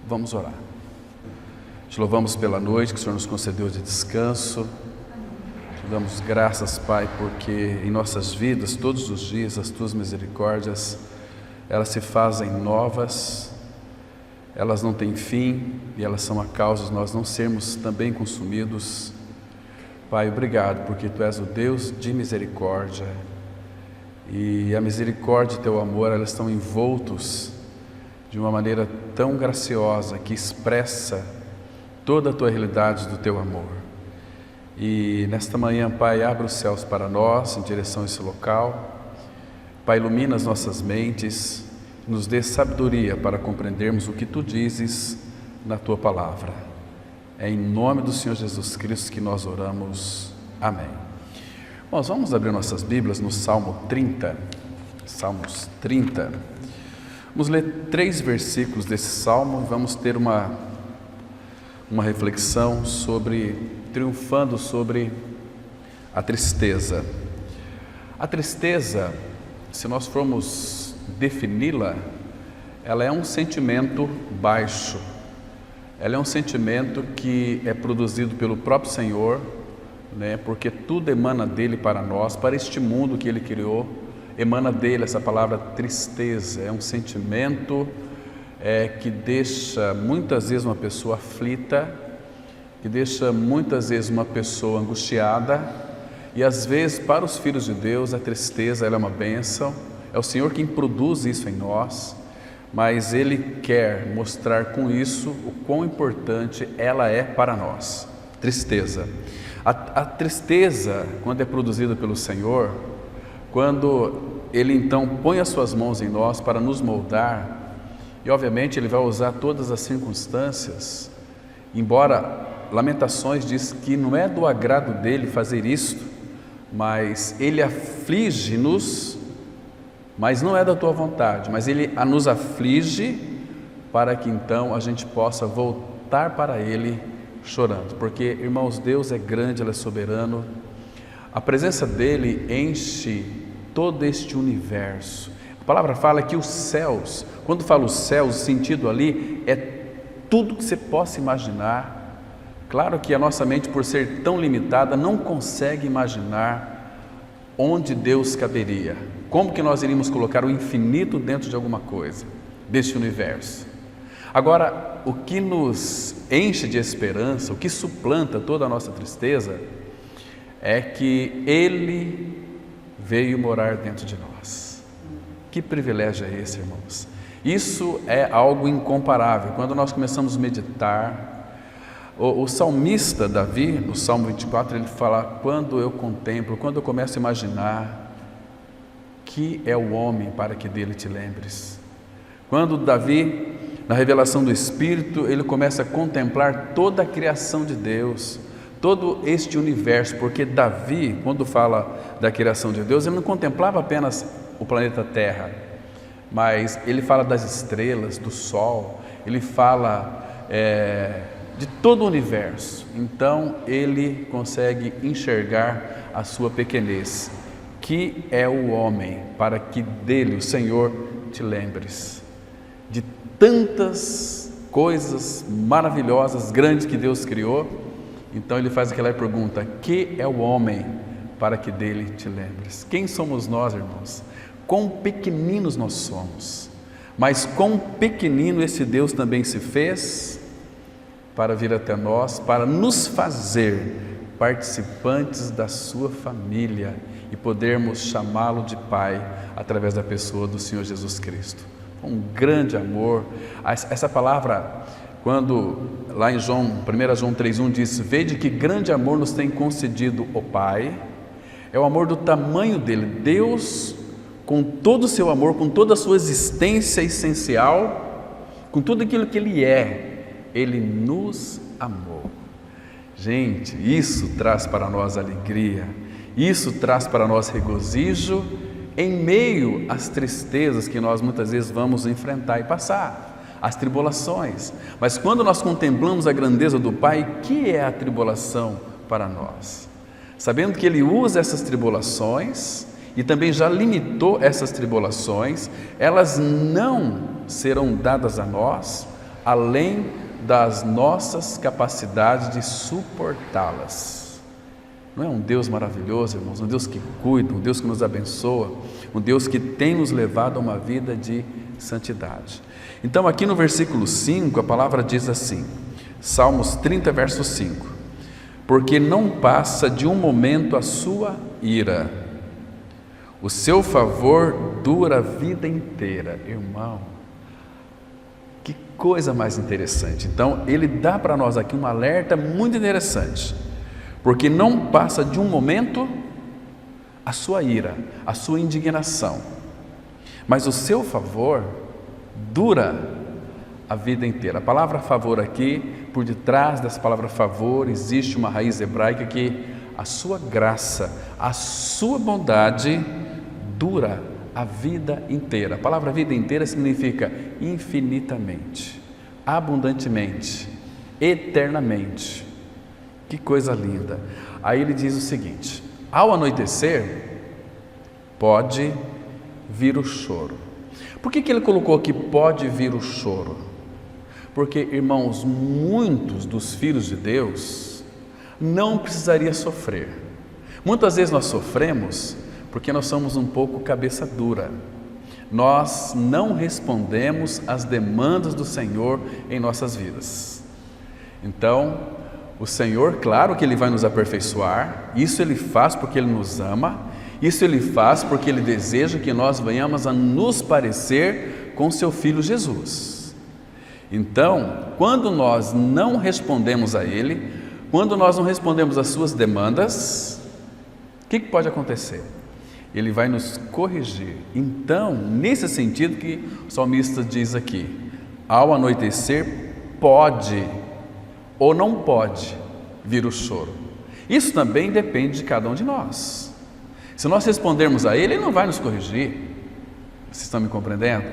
Vamos orar. Te louvamos pela noite que o Senhor nos concedeu de descanso. Te damos graças, Pai, porque em nossas vidas, todos os dias, as Tuas misericórdias, elas se fazem novas, elas não têm fim e elas são a causa de nós não sermos também consumidos. Pai, obrigado, porque Tu és o Deus de misericórdia e a misericórdia e Teu amor, elas estão envoltos de uma maneira tão graciosa que expressa toda a Tua realidade do Teu amor. E nesta manhã, Pai, abre os céus para nós em direção a esse local. Pai, ilumina as nossas mentes, nos dê sabedoria para compreendermos o que Tu dizes na Tua palavra. É em nome do Senhor Jesus Cristo que nós oramos. Amém. Bom, vamos abrir nossas Bíblias no Salmo 30. Salmos 30. Vamos ler 3 versículos desse Salmo e vamos ter uma reflexão triunfando sobre a tristeza. A tristeza, se nós formos defini-la, ela é um sentimento baixo. Ela é um sentimento que é produzido pelo próprio Senhor, porque tudo emana dele para nós, para este mundo que Ele criou, emana dele essa palavra tristeza. É um sentimento que deixa muitas vezes uma pessoa aflita, que deixa muitas vezes uma pessoa angustiada, e às vezes para os filhos de Deus a tristeza ela é uma bênção. É o Senhor quem produz isso em nós, mas Ele quer mostrar com isso o quão importante ela é para nós. Tristeza. A tristeza, quando é produzida pelo Senhor, quando Ele então põe as suas mãos em nós para nos moldar, e obviamente Ele vai usar todas as circunstâncias, embora Lamentações diz que não é do agrado dEle fazer isto, mas Ele aflige-nos, mas não é da tua vontade, mas Ele nos aflige para que então a gente possa voltar para Ele chorando, porque, irmãos, Deus é grande, Ele é soberano, a presença dEle enche todo este universo. A palavra fala que os céus, quando fala os céus, o sentido ali é tudo que você possa imaginar. Claro que a nossa mente, por ser tão limitada, não consegue imaginar onde Deus caberia. Como que nós iríamos colocar o infinito dentro de alguma coisa, deste universo? Agora, o que nos enche de esperança, o que suplanta toda a nossa tristeza, é que Ele veio morar dentro de nós. Que privilégio é esse, irmãos? Isso é algo incomparável. Quando nós começamos a meditar, o salmista Davi, no Salmo 24, ele fala: quando eu contemplo, quando eu começo a imaginar, que é o homem para que dele te lembres. Quando Davi, na revelação do Espírito, ele começa a contemplar toda a criação de Deus, todo este universo, porque Davi, quando fala da criação de Deus, ele não contemplava apenas o planeta Terra, mas ele fala das estrelas, do sol, ele fala de todo o universo. Então ele consegue enxergar a sua pequenez, que é o homem, para que dele, o Senhor, te lembres de tantas coisas maravilhosas, grandes que Deus criou. Então ele faz aquela pergunta: que é o homem para que dele te lembres? Quem somos nós, irmãos? Quão pequeninos nós somos, mas quão pequenino esse Deus também se fez para vir até nós, para nos fazer participantes da sua família e podermos chamá-lo de Pai através da pessoa do Senhor Jesus Cristo. Um grande amor. Essa palavra, quando lá em 1 João 3,1 diz: vede que grande amor nos tem concedido o Pai, é o amor do tamanho dele. Deus, com todo o seu amor, com toda a sua existência essencial, com tudo aquilo que Ele é, Ele nos amou. Gente, isso traz para nós alegria, isso traz para nós regozijo em meio às tristezas que nós muitas vezes vamos enfrentar e passar, as tribulações. Mas quando nós contemplamos a grandeza do Pai, que é a tribulação para nós? Sabendo que Ele usa essas tribulações e também já limitou essas tribulações, elas não serão dadas a nós além das nossas capacidades de suportá-las. Não é um Deus maravilhoso, irmãos? Um Deus que cuida, um Deus que nos abençoa, um Deus que tem nos levado a uma vida de santidade. Então aqui no versículo 5 a palavra diz assim, Salmos 30 verso 5, porque não passa de um momento a sua ira, o seu favor dura a vida inteira. Irmão, que coisa mais interessante. Então ele dá para nós aqui um alerta muito interessante, porque não passa de um momento a sua ira, a sua indignação, mas o seu favor dura a vida inteira. A palavra favor aqui, por detrás dessa palavra favor, existe uma raiz hebraica que a sua graça, a sua bondade dura a vida inteira. A palavra vida inteira significa infinitamente, abundantemente, eternamente. Que coisa linda. Aí ele diz o seguinte, ao anoitecer pode vir o choro. Por que ele colocou aqui pode vir o choro? Porque, irmãos, muitos dos filhos de Deus não precisariam sofrer. Muitas vezes nós sofremos porque nós somos um pouco cabeça dura. Nós não respondemos às demandas do Senhor em nossas vidas. Então, o Senhor, claro que Ele vai nos aperfeiçoar, isso Ele faz porque Ele nos ama, isso Ele faz porque Ele deseja que nós venhamos a nos parecer com Seu Filho Jesus. Então, quando nós não respondemos a Ele, quando nós não respondemos às Suas demandas, o que pode acontecer? Ele vai nos corrigir. Então, nesse sentido que o salmista diz aqui, ao anoitecer pode ou não pode vir o choro. Isso também depende de cada um de nós. Se nós respondermos a Ele, Ele não vai nos corrigir. Vocês estão me compreendendo?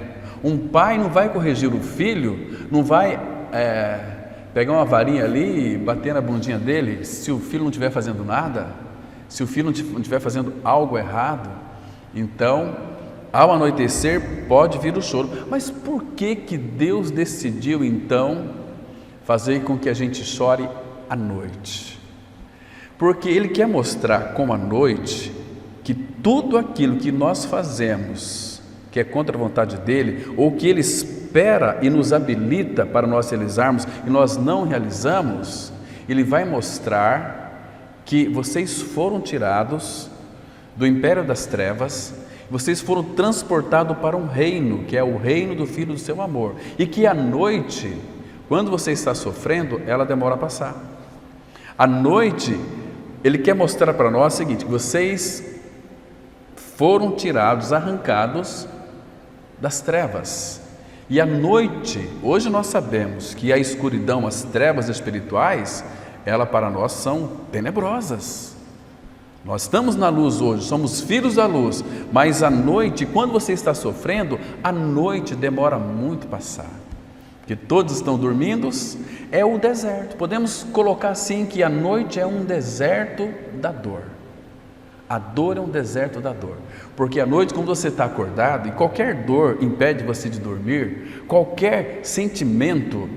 Um pai não vai corrigir o filho, não vai pegar uma varinha ali e bater na bundinha dele se o filho não estiver fazendo nada, se o filho não estiver fazendo algo errado. Então, ao anoitecer pode vir o choro. Mas por que Deus decidiu então fazer com que a gente chore à noite? Porque Ele quer mostrar com a noite que tudo aquilo que nós fazemos que é contra a vontade dEle, ou que Ele espera e nos habilita para nós realizarmos e nós não realizamos, Ele vai mostrar que vocês foram tirados do império das trevas, vocês foram transportados para um reino, que é o reino do Filho do seu amor, e que à noite, quando você está sofrendo, ela demora a passar. À noite, Ele quer mostrar para nós o seguinte, que vocês foram tirados, arrancados das trevas. E à noite, hoje nós sabemos que a escuridão, as trevas espirituais, ela para nós são tenebrosas. Nós estamos na luz hoje, somos filhos da luz, mas à noite, quando você está sofrendo, a noite demora muito a passar, porque todos estão dormindo, é o deserto. Podemos colocar assim que a noite é um deserto da dor. A dor é um deserto da dor, porque à noite, quando você está acordado, e qualquer dor impede você de dormir, qualquer sentimento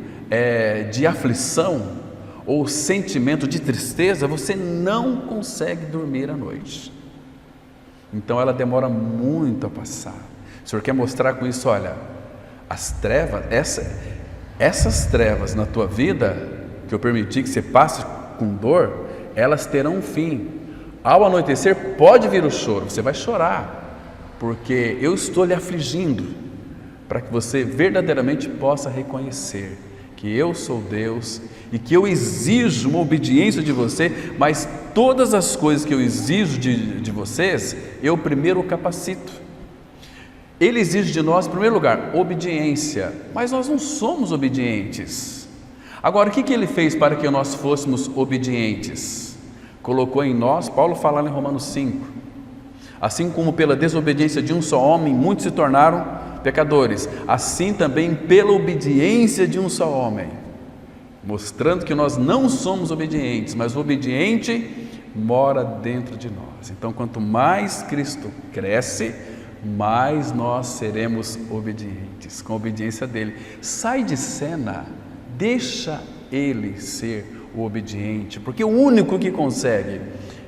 de aflição ou sentimento de tristeza, você não consegue dormir à noite. Então ela demora muito a passar. O Senhor quer mostrar com isso, olha, as trevas, essas trevas na tua vida, que eu permiti que você passe com dor, elas terão um fim. Ao anoitecer pode vir o choro, você vai chorar, porque eu estou lhe afligindo, para que você verdadeiramente possa reconhecer que eu sou Deus e que eu exijo uma obediência de você, mas todas as coisas que eu exijo de vocês, eu primeiro capacito. Ele exige de nós, em primeiro lugar, obediência, mas nós não somos obedientes. Agora, o que Ele fez para que nós fôssemos obedientes? Colocou em nós, Paulo fala em Romanos 5, assim como pela desobediência de um só homem, muitos se tornaram pecadores, assim também pela obediência de um só homem, mostrando que nós não somos obedientes, mas o obediente mora dentro de nós. Então, quanto mais Cristo cresce, mais nós seremos obedientes, com a obediência dele. Sai de cena, deixa ele ser o obediente, porque o único que consegue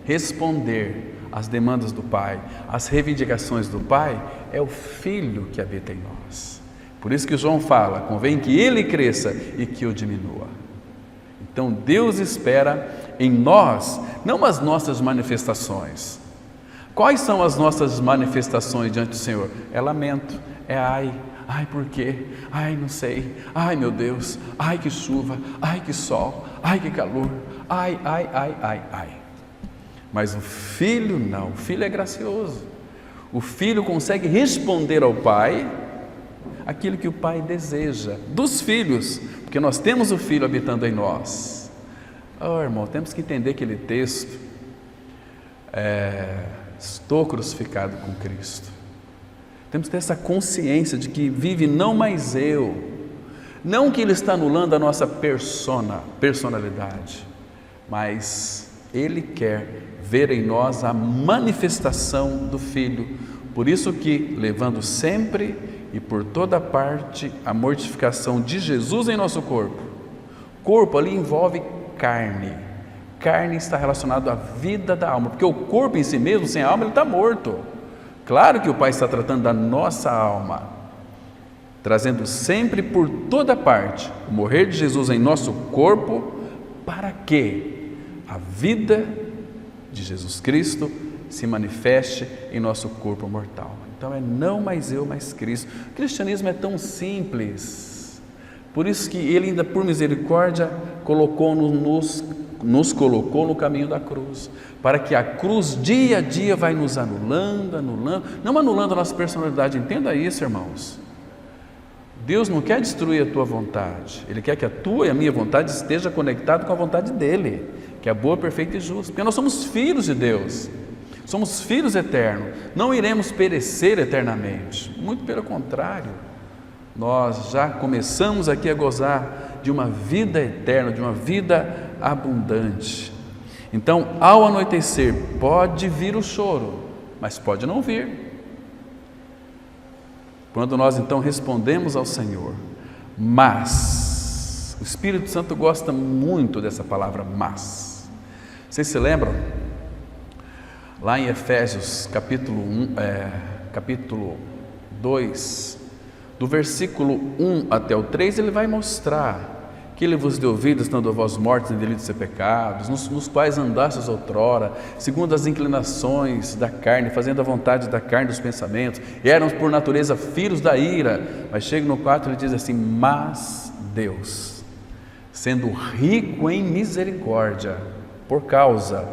responder às demandas do Pai, às reivindicações do Pai, é o Filho que habita em nós. Por isso que João fala, convém que ele cresça e que eu diminua. Então Deus espera em nós, não as nossas manifestações. Quais são as nossas manifestações diante do Senhor? É lamento, é ai por quê? Ai não sei, ai meu Deus, ai que chuva, ai que sol, ai que calor, ai. Mas o Filho não, o Filho é gracioso. O Filho consegue responder ao Pai aquilo que o Pai deseja dos filhos, porque nós temos o Filho habitando em nós. Oh, irmão, temos que entender aquele texto. Estou crucificado com Cristo. Temos que ter essa consciência de que vive não mais eu, não que Ele está anulando a nossa personalidade, mas Ele quer ver em nós a manifestação do Filho. Por isso que, levando sempre e por toda parte a mortificação de Jesus em nosso corpo. Corpo ali envolve carne. Carne está relacionado à vida da alma, porque o corpo em si mesmo, sem alma, ele está morto. Claro que o Pai está tratando da nossa alma, trazendo sempre por toda parte o morrer de Jesus em nosso corpo, para que a vida de Jesus Cristo se manifeste em nosso corpo mortal. Então é não mais eu, mas Cristo. O cristianismo é tão simples, por isso que Ele ainda por misericórdia nos colocou no caminho da cruz, para que a cruz dia a dia vai nos anulando, não anulando a nossa personalidade, entenda isso, irmãos. Deus não quer destruir a tua vontade, Ele quer que a tua e a minha vontade esteja conectada com a vontade dEle, que é boa, perfeita e justa, porque nós somos filhos de Deus, somos filhos eternos, não iremos perecer eternamente, muito pelo contrário, nós já começamos aqui a gozar de uma vida eterna, de uma vida abundante. Então, ao anoitecer, pode vir o choro, mas pode não vir. Quando nós então respondemos ao Senhor, mas, o Espírito Santo gosta muito dessa palavra mas. Vocês se lembram? Lá em Efésios capítulo 2, do versículo 1 até o 3, ele vai mostrar que Ele vos deu vida, estando vós mortos em delitos e pecados, nos quais andastes outrora, segundo as inclinações da carne, fazendo a vontade da carne dos pensamentos, e éramos por natureza filhos da ira. Mas chega no 4, ele diz assim: mas Deus, sendo rico em misericórdia, por causa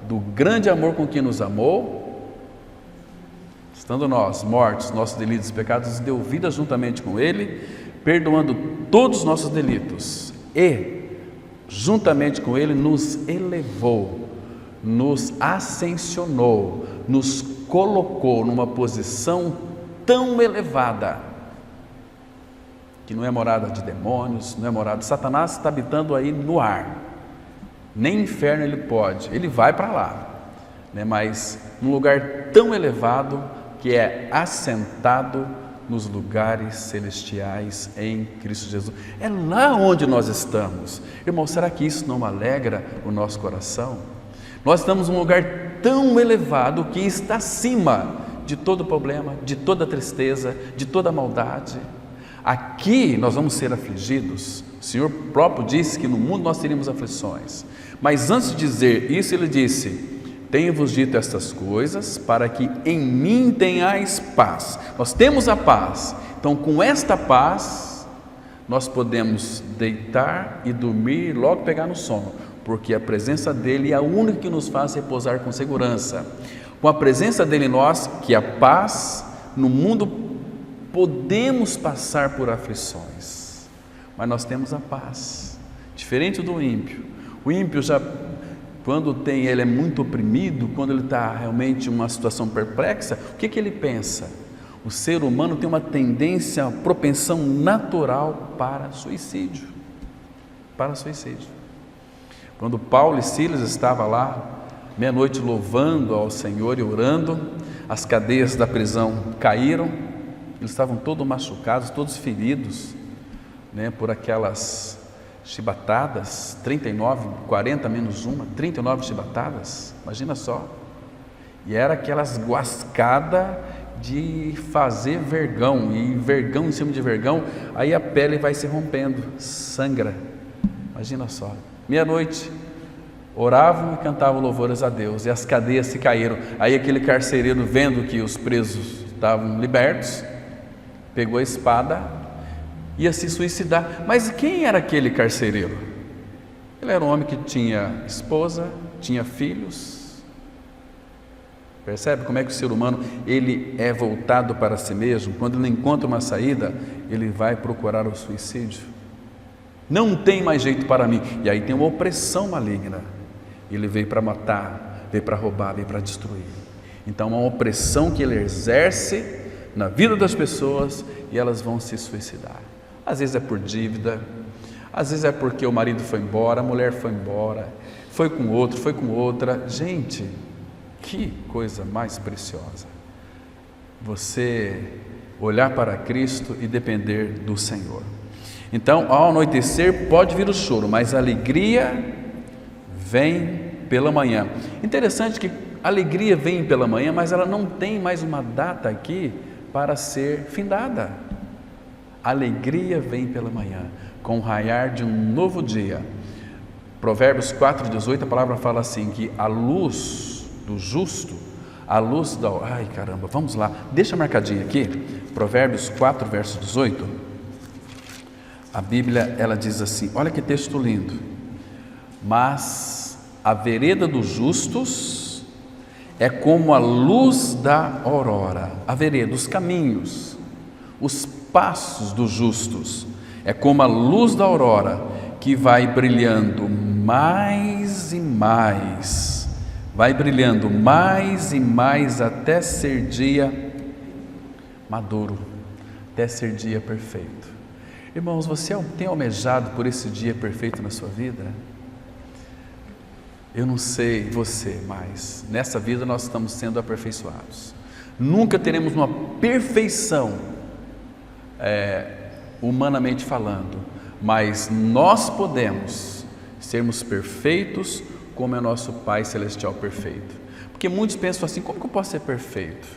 do grande amor com que nos amou, estando nós mortos, nossos delitos e pecados, nos deu vida juntamente com Ele, perdoando todos os nossos delitos, e juntamente com Ele nos elevou, nos ascensionou, nos colocou numa posição tão elevada, que não é morada de demônios, não é morada, Satanás está habitando aí no ar, nem inferno ele pode, ele vai para lá, né? Mas num lugar tão elevado, que é assentado nos lugares celestiais em Cristo Jesus. É lá onde nós estamos. Irmão, será que isso não alegra o nosso coração? Nós estamos num lugar tão elevado que está acima de todo problema, de toda tristeza, de toda maldade. Aqui nós vamos ser afligidos. O Senhor próprio disse que no mundo nós teríamos aflições. Mas antes de dizer isso, Ele disse: tenho-vos dito estas coisas para que em mim tenhais paz. Nós temos a paz. Então, com esta paz, nós podemos deitar e dormir e logo pegar no sono, porque a presença dEle é a única que nos faz repousar com segurança. Com a presença dEle em nós, que a paz, no mundo podemos passar por aflições, mas nós temos a paz, diferente do ímpio. O ímpio já, quando ele é muito oprimido, quando ele está realmente em uma situação perplexa, o que ele pensa? O ser humano tem uma tendência, uma propensão natural para suicídio. Quando Paulo e Silas estavam lá, meia-noite louvando ao Senhor e orando, as cadeias da prisão caíram, eles estavam todos machucados, todos feridos, né, por aquelas chibatadas, 39, 40 menos uma, 39 chibatadas, imagina só. E era aquelas guascadas de fazer vergão, e vergão em cima de vergão, aí a pele vai se rompendo, sangra, imagina só. Meia-noite, oravam e cantavam louvores a Deus, e as cadeias se caíram. Aí aquele carcereiro, vendo que os presos estavam libertos, pegou a espada, ia se suicidar. Mas quem era aquele carcereiro? Ele era um homem que tinha esposa, tinha filhos. Percebe como é que o ser humano, ele é voltado para si mesmo? Quando ele não encontra uma saída, ele vai procurar o suicídio. Não tem mais jeito para mim. E aí tem uma opressão maligna. Ele veio para matar, veio para roubar, veio para destruir. Então uma opressão que ele exerce na vida das pessoas, e elas vão se suicidar. Às vezes é por dívida, às vezes é porque o marido foi embora, a mulher foi embora, foi com outro, foi com outra. Gente, que coisa mais preciosa você olhar para Cristo e depender do Senhor. Então, ao anoitecer pode vir o choro, mas a alegria vem pela manhã. Interessante que a alegria vem pela manhã, mas ela não tem mais uma data aqui para ser findada. A alegria vem pela manhã, com o raiar de um novo dia. Provérbios 4,18, a palavra fala assim, que a luz do justo, a luz da... Ai caramba, vamos lá, deixa marcadinho aqui, Provérbios 4, verso 18, a Bíblia, ela diz assim, olha que texto lindo, mas a vereda dos justos é como a luz da aurora, a vereda, os caminhos, os passos dos justos, é como a luz da aurora, que vai brilhando mais e mais, vai brilhando mais e mais até ser dia maduro, até ser dia perfeito. Irmãos, você tem almejado por esse dia perfeito na sua vida? Eu não sei você, mas nessa vida nós estamos sendo aperfeiçoados. Nunca teremos uma perfeição, humanamente falando, mas nós podemos sermos perfeitos como é nosso Pai Celestial perfeito. Porque muitos pensam assim, como que eu posso ser perfeito?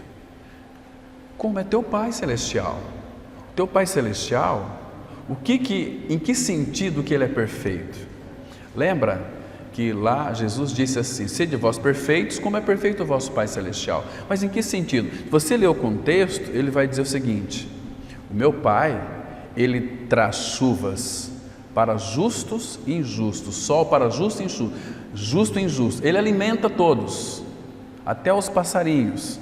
Como é teu Pai Celestial? Teu Pai Celestial, em que sentido que Ele é perfeito? Lembra que lá Jesus disse assim, sede vós perfeitos como é perfeito o vosso Pai Celestial. Mas em que sentido? Se você ler o contexto, ele vai dizer o seguinte, o meu Pai, Ele traz chuvas para justos e injustos, sol para justo e injusto, justo e injusto. Ele alimenta todos, até os passarinhos.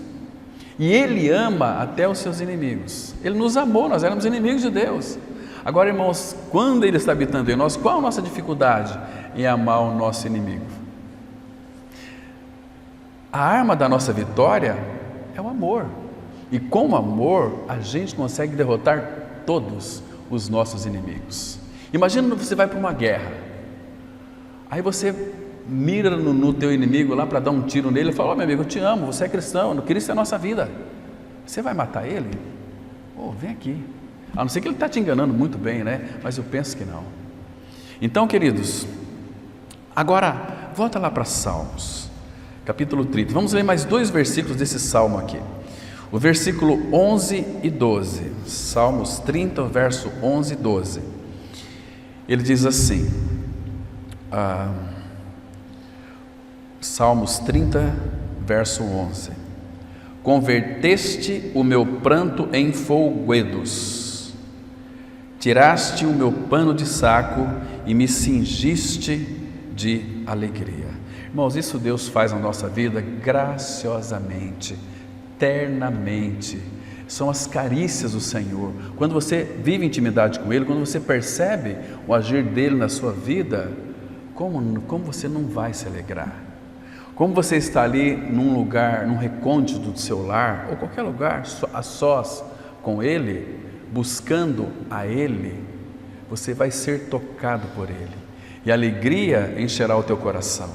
E Ele ama até os seus inimigos. Ele nos amou, nós éramos inimigos de Deus. Agora, irmãos, quando Ele está habitando em nós, qual a nossa dificuldade em amar o nosso inimigo? A arma da nossa vitória é o amor. E com o amor, a gente consegue derrotar todos os nossos inimigos. Imagina que você vai para uma guerra, aí você mira no teu inimigo lá para dar um tiro nele e fala, meu amigo, eu te amo, você é cristão, Cristo é a nossa vida. Você vai matar ele? Vem aqui. A não ser que ele está te enganando muito bem, né? Mas eu penso que não. Então, queridos, agora volta lá para Salmos, capítulo 30. Vamos ler mais 2 versículos desse salmo aqui. O versículo 11 e 12, Salmos 30, verso 11 e 12. Ele diz assim, Salmos 30, verso 11. Converteste o meu pranto em folguedos, tiraste o meu pano de saco e me cingiste de alegria. Irmãos, isso Deus faz na nossa vida graciosamente, eternamente. São as carícias do Senhor. Quando você vive intimidade com Ele, quando você percebe o agir dEle na sua vida, como você não vai se alegrar? Como você está ali num lugar, num recôndito do seu lar, ou qualquer lugar, a sós com Ele, buscando a Ele, você vai ser tocado por Ele. E a alegria encherá o teu coração.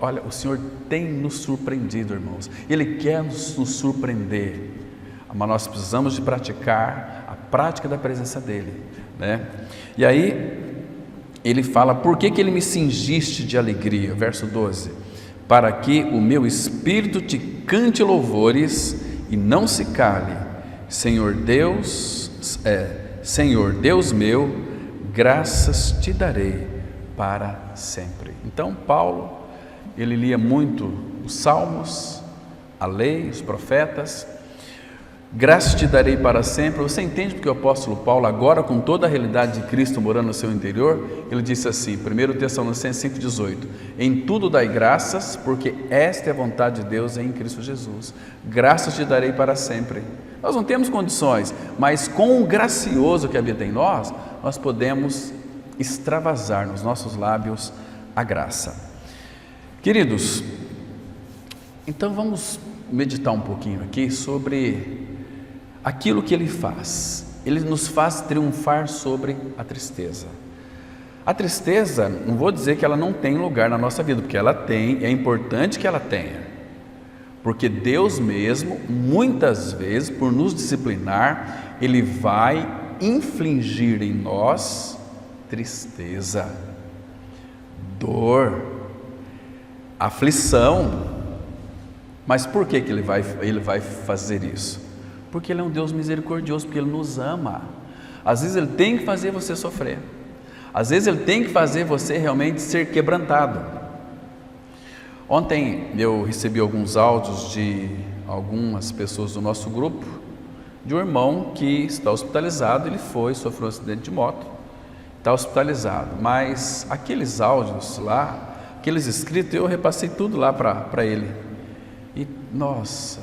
Olha, o Senhor tem nos surpreendido, irmãos. Ele quer nos surpreender. Mas nós precisamos de praticar a prática da presença dEle, né? E aí, ele fala, por que Ele me cingiste de alegria? Verso 12, para que o meu espírito te cante louvores e não se cale. Senhor Deus meu, graças te darei para sempre. Então Paulo, ele lia muito os salmos, a lei, os profetas. Graças te darei para sempre. Você entende porque o apóstolo Paulo, agora com toda a realidade de Cristo morando no seu interior, ele disse assim, 1 Tessalonicenses 5,18, em tudo dai graças, porque esta é a vontade de Deus em Cristo Jesus. Graças te darei para sempre. Nós não temos condições, mas com o gracioso que habita em nós, nós podemos extravasar nos nossos lábios a graça. Queridos, então vamos meditar um pouquinho aqui sobre aquilo que Ele faz. Ele nos faz triunfar sobre a tristeza. A tristeza, não vou dizer que ela não tem lugar na nossa vida, porque ela tem, é importante que ela tenha. Porque Deus mesmo, muitas vezes, por nos disciplinar, Ele vai infligir em nós tristeza, dor, aflição. Mas por que Ele vai fazer isso? Porque Ele é um Deus misericordioso, porque Ele nos ama. Às vezes Ele tem que fazer você sofrer. Às vezes Ele tem que fazer você realmente ser quebrantado. Ontem eu recebi alguns áudios de algumas pessoas do nosso grupo, de um irmão que está hospitalizado. Ele sofreu um acidente de moto, está hospitalizado. Mas aqueles áudios lá, aqueles escritos, eu repassei tudo lá para ele. E, nossa,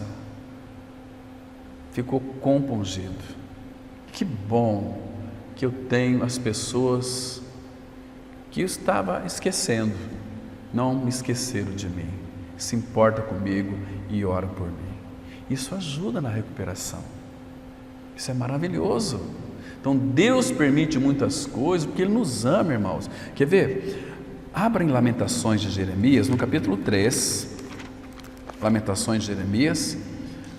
ficou compungido. Que bom que eu tenho as pessoas que eu estava esquecendo, não me esqueceram de mim, se importa comigo e ora por mim. Isso ajuda na recuperação. Isso é maravilhoso. Então Deus permite muitas coisas porque Ele nos ama, irmãos. Quer ver? Abra em Lamentações de Jeremias, no capítulo 3, Lamentações de Jeremias,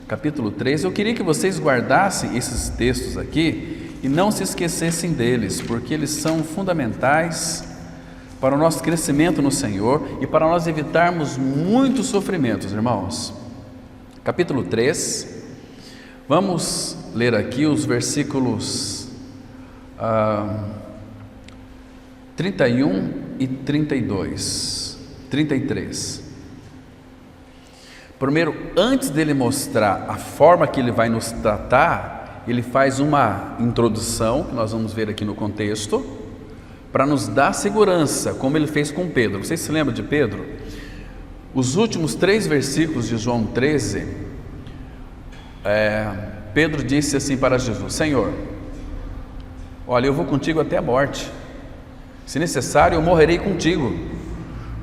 capítulo 3, eu queria que vocês guardassem esses textos aqui e não se esquecessem deles, porque eles são fundamentais para o nosso crescimento no Senhor e para nós evitarmos muitos sofrimentos, irmãos. Capítulo 3, vamos ler aqui os versículos 31 e 33. Primeiro, antes dele mostrar a forma que ele vai nos tratar, ele faz uma introdução, que nós vamos ver aqui no contexto, para nos dar segurança, como ele fez com Pedro. Vocês se lembram de Pedro? Os últimos 3 versículos de João 13, Pedro disse assim para Jesus: Senhor, olha, eu vou contigo até a morte, se necessário eu morrerei contigo,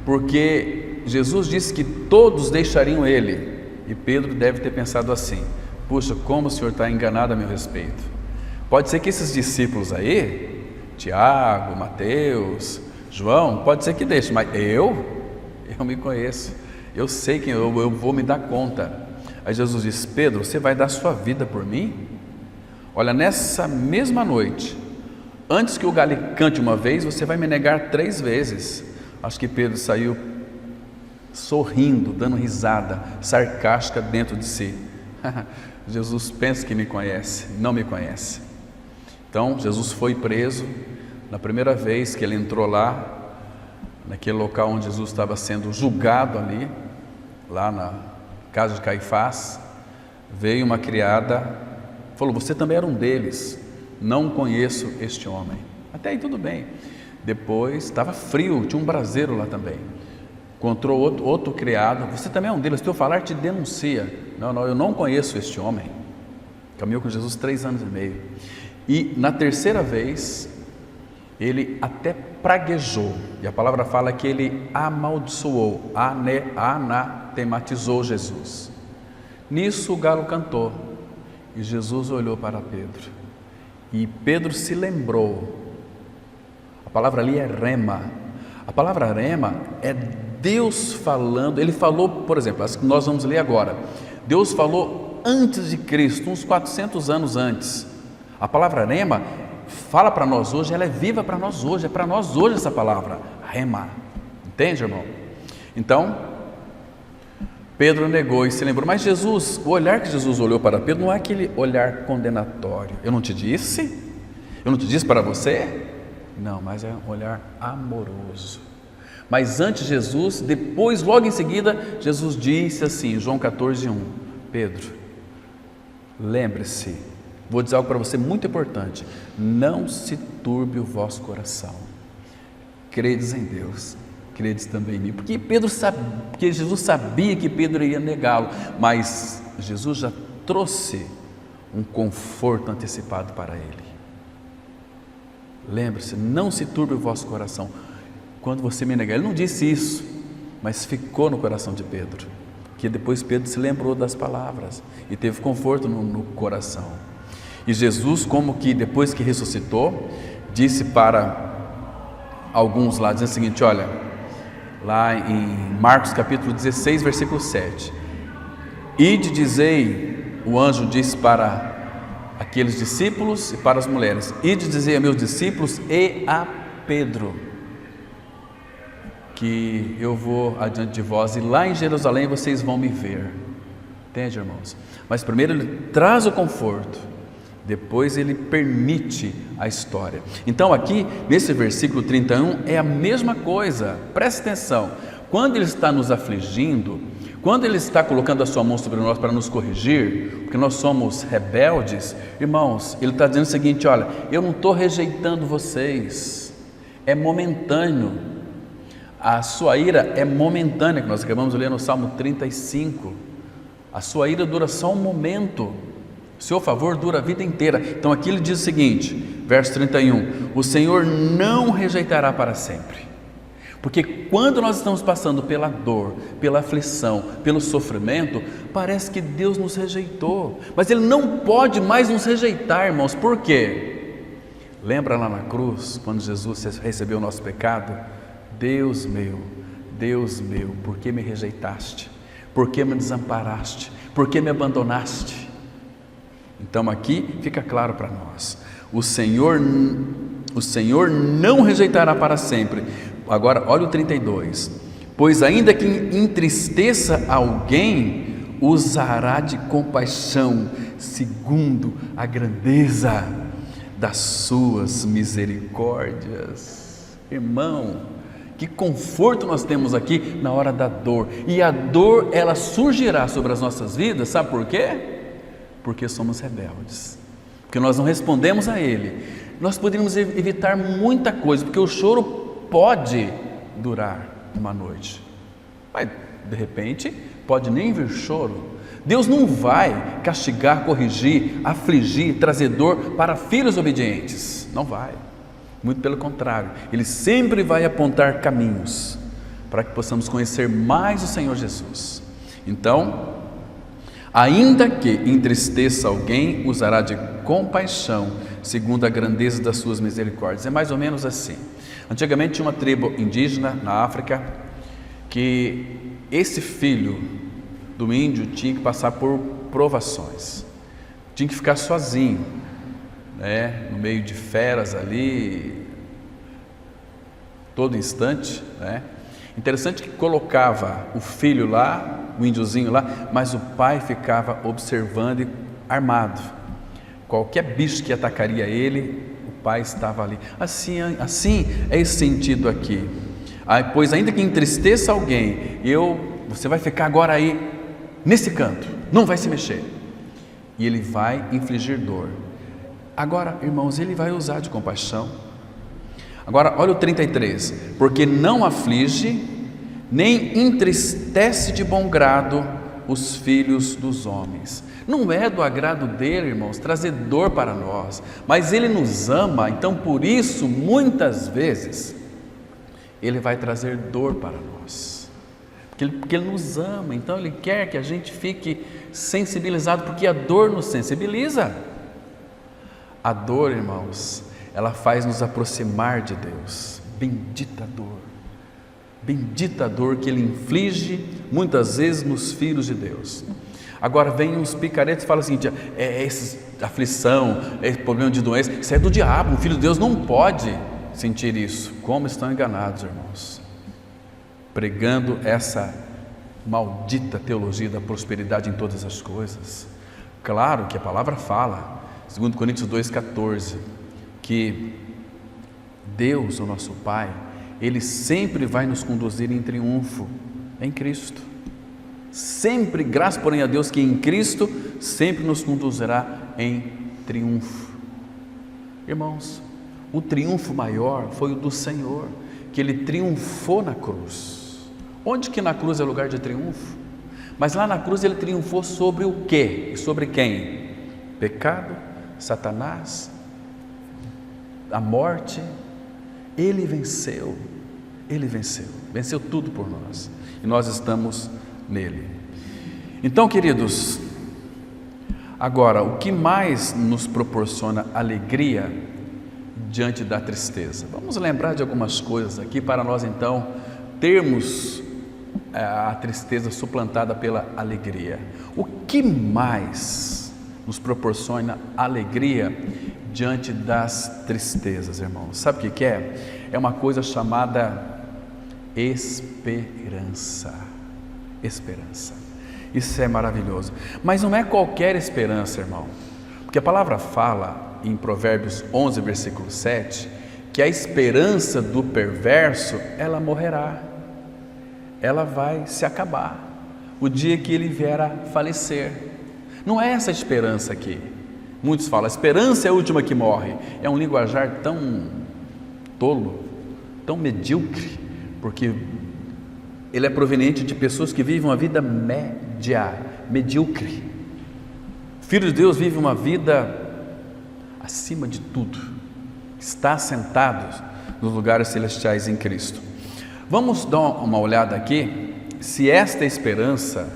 porque Jesus disse que todos deixariam ele, e Pedro deve ter pensado assim: puxa, como o Senhor está enganado a meu respeito. Pode ser que esses discípulos aí, Tiago, Mateus, João, pode ser que deixe, mas eu me conheço, eu sei que eu vou me dar conta. Aí Jesus disse: Pedro, você vai dar sua vida por mim? Olha, nessa mesma noite, antes que o galho cante uma vez, você vai me negar 3 vezes. Acho que Pedro saiu sorrindo, dando risada sarcástica dentro de si. Jesus pensa que me conhece, não me conhece. Então Jesus foi preso. Na primeira vez que ele entrou lá, naquele local onde Jesus estava sendo julgado ali, lá na casa de Caifás, veio uma criada, falou: você também era um deles, não conheço este homem. Até aí tudo bem. Depois estava frio, tinha um braseiro lá também, encontrou outro criado: você também é um deles, se eu falar te denuncia. Não, eu não conheço este homem. Caminhou com Jesus 3 anos e meio. E na terceira vez, ele até praguejou, e a palavra fala que ele amaldiçoou, anatematizou Jesus. Nisso o galo cantou, e Jesus olhou para Pedro, e Pedro se lembrou. A palavra ali é rema. A palavra rema é Deus falando, Ele falou, por exemplo, as que nós vamos ler agora, Deus falou antes de Cristo, uns 400 anos antes. A palavra rema fala para nós hoje, ela é viva para nós hoje, é para nós hoje essa palavra, rema, entende, irmão? Então, Pedro negou e se lembrou, mas Jesus, o olhar que Jesus olhou para Pedro não é aquele olhar condenatório. Eu não te disse? Eu não te disse para você? Não, mas é um olhar amoroso. Mas antes Jesus, depois, logo em seguida, Jesus disse assim, João 14:1, Pedro, lembre-se, vou dizer algo para você muito importante, não se turbe o vosso coração, credes em Deus, credes também em mim, porque Jesus sabia que Pedro ia negá-lo, mas Jesus já trouxe um conforto antecipado para ele. Lembre-se, não se turbe o vosso coração, quando você me negar. Ele não disse isso, mas ficou no coração de Pedro, que depois Pedro se lembrou das palavras e teve conforto no coração. E Jesus, como que depois que ressuscitou, disse para alguns lá, dizendo o seguinte, olha, lá em Marcos capítulo 16, versículo 7, ide dizei, o anjo disse para aqueles discípulos e para as mulheres, ide dizei a meus discípulos e a Pedro, que eu vou adiante de vós e lá em Jerusalém vocês vão me ver. Entende, irmãos? Mas primeiro ele traz o conforto, depois ele permite a história. Então aqui, nesse versículo 31, é a mesma coisa, preste atenção, quando ele está nos afligindo, quando ele está colocando a sua mão sobre nós para nos corrigir, porque nós somos rebeldes, irmãos, ele está dizendo o seguinte, olha, eu não estou rejeitando vocês, é momentâneo, a sua ira é momentânea, que nós acabamos de ler no Salmo 35, a sua ira dura só um momento, o seu favor dura a vida inteira. Então aqui ele diz o seguinte, verso 31, o Senhor não rejeitará para sempre, porque quando nós estamos passando pela dor, pela aflição, pelo sofrimento, parece que Deus nos rejeitou, mas Ele não pode mais nos rejeitar, irmãos. Por quê? Lembra lá na cruz, quando Jesus recebeu o nosso pecado? Deus meu, por que me rejeitaste? Por que me desamparaste? Por que me abandonaste? Então aqui fica claro para nós, o Senhor não rejeitará para sempre. Agora olha o 32, pois ainda que entristeça alguém, usará de compaixão, segundo a grandeza das suas misericórdias. Irmão, que conforto nós temos aqui na hora da dor, e a dor ela surgirá sobre as nossas vidas, sabe por quê? Porque somos rebeldes, porque nós não respondemos a Ele. Nós poderíamos evitar muita coisa, porque o choro pode durar uma noite, mas de repente pode nem vir choro. Deus não vai castigar, corrigir, afligir, trazer dor para filhos obedientes, não vai. Muito pelo contrário, Ele sempre vai apontar caminhos para que possamos conhecer mais o Senhor Jesus. Então, ainda que entristeça alguém, usará de compaixão, segundo a grandeza das suas misericórdias. É mais ou menos assim. Antigamente tinha uma tribo indígena na África, que esse filho do índio tinha que passar por provações, tinha que ficar sozinho, né, no meio de feras ali, todo instante, né? Interessante que colocava o filho lá, o índiozinho lá, mas o pai ficava observando e armado. Qualquer bicho que atacaria ele, o pai estava ali. Assim é esse sentido aqui. Pois ainda que entristeça alguém, você vai ficar agora aí nesse canto, não vai se mexer, e ele vai infligir dor. Agora, irmãos, ele vai usar de compaixão. Agora, olha o 33, porque não aflige, nem entristece de bom grado os filhos dos homens. Não é do agrado dele, irmãos, trazer dor para nós, mas ele nos ama, então por isso, muitas vezes, ele vai trazer dor para nós, porque ele nos ama, então ele quer que a gente fique sensibilizado, porque a dor nos sensibiliza. A dor, irmãos, ela faz nos aproximar de Deus. Bendita dor, Bendita a dor que ele inflige muitas vezes nos filhos de Deus. Agora vem uns picaretes e falam assim: essa aflição, esse problema de doença, isso é do diabo, o filho de Deus não pode sentir isso. Como estão enganados, irmãos, pregando essa maldita teologia da prosperidade em todas as coisas. Claro que a palavra fala, 2 Coríntios 2,14, que Deus, o nosso Pai, Ele sempre vai nos conduzir em triunfo em Cristo. Sempre, graças porém a Deus, que em Cristo sempre nos conduzirá em triunfo. Irmãos, o triunfo maior foi o do Senhor, que Ele triunfou na cruz. Onde que na cruz é lugar de triunfo? Mas lá na cruz Ele triunfou sobre o quê? E sobre quem? Pecado, Satanás, a morte. Ele venceu, venceu tudo por nós, e nós estamos nele. Então, queridos, agora, o que mais nos proporciona alegria diante da tristeza? Vamos lembrar de algumas coisas aqui para nós então termos a tristeza suplantada pela alegria. O que mais nos proporciona alegria diante das tristezas, irmãos? Sabe o que é? É uma coisa chamada esperança. Esperança. Isso é maravilhoso. Mas não é qualquer esperança, irmão. Porque a palavra fala em Provérbios 11, versículo 7, que a esperança do perverso, ela morrerá. Ela vai se acabar o dia que ele vier a falecer. Não é essa esperança aqui. Muitos falam, a esperança é a última que morre. É um linguajar tão tolo, tão medíocre, porque ele é proveniente de pessoas que vivem uma vida medíocre. O Filho de Deus vive uma vida acima de tudo, está sentado nos lugares celestiais em Cristo. Vamos dar uma olhada aqui, se esta esperança,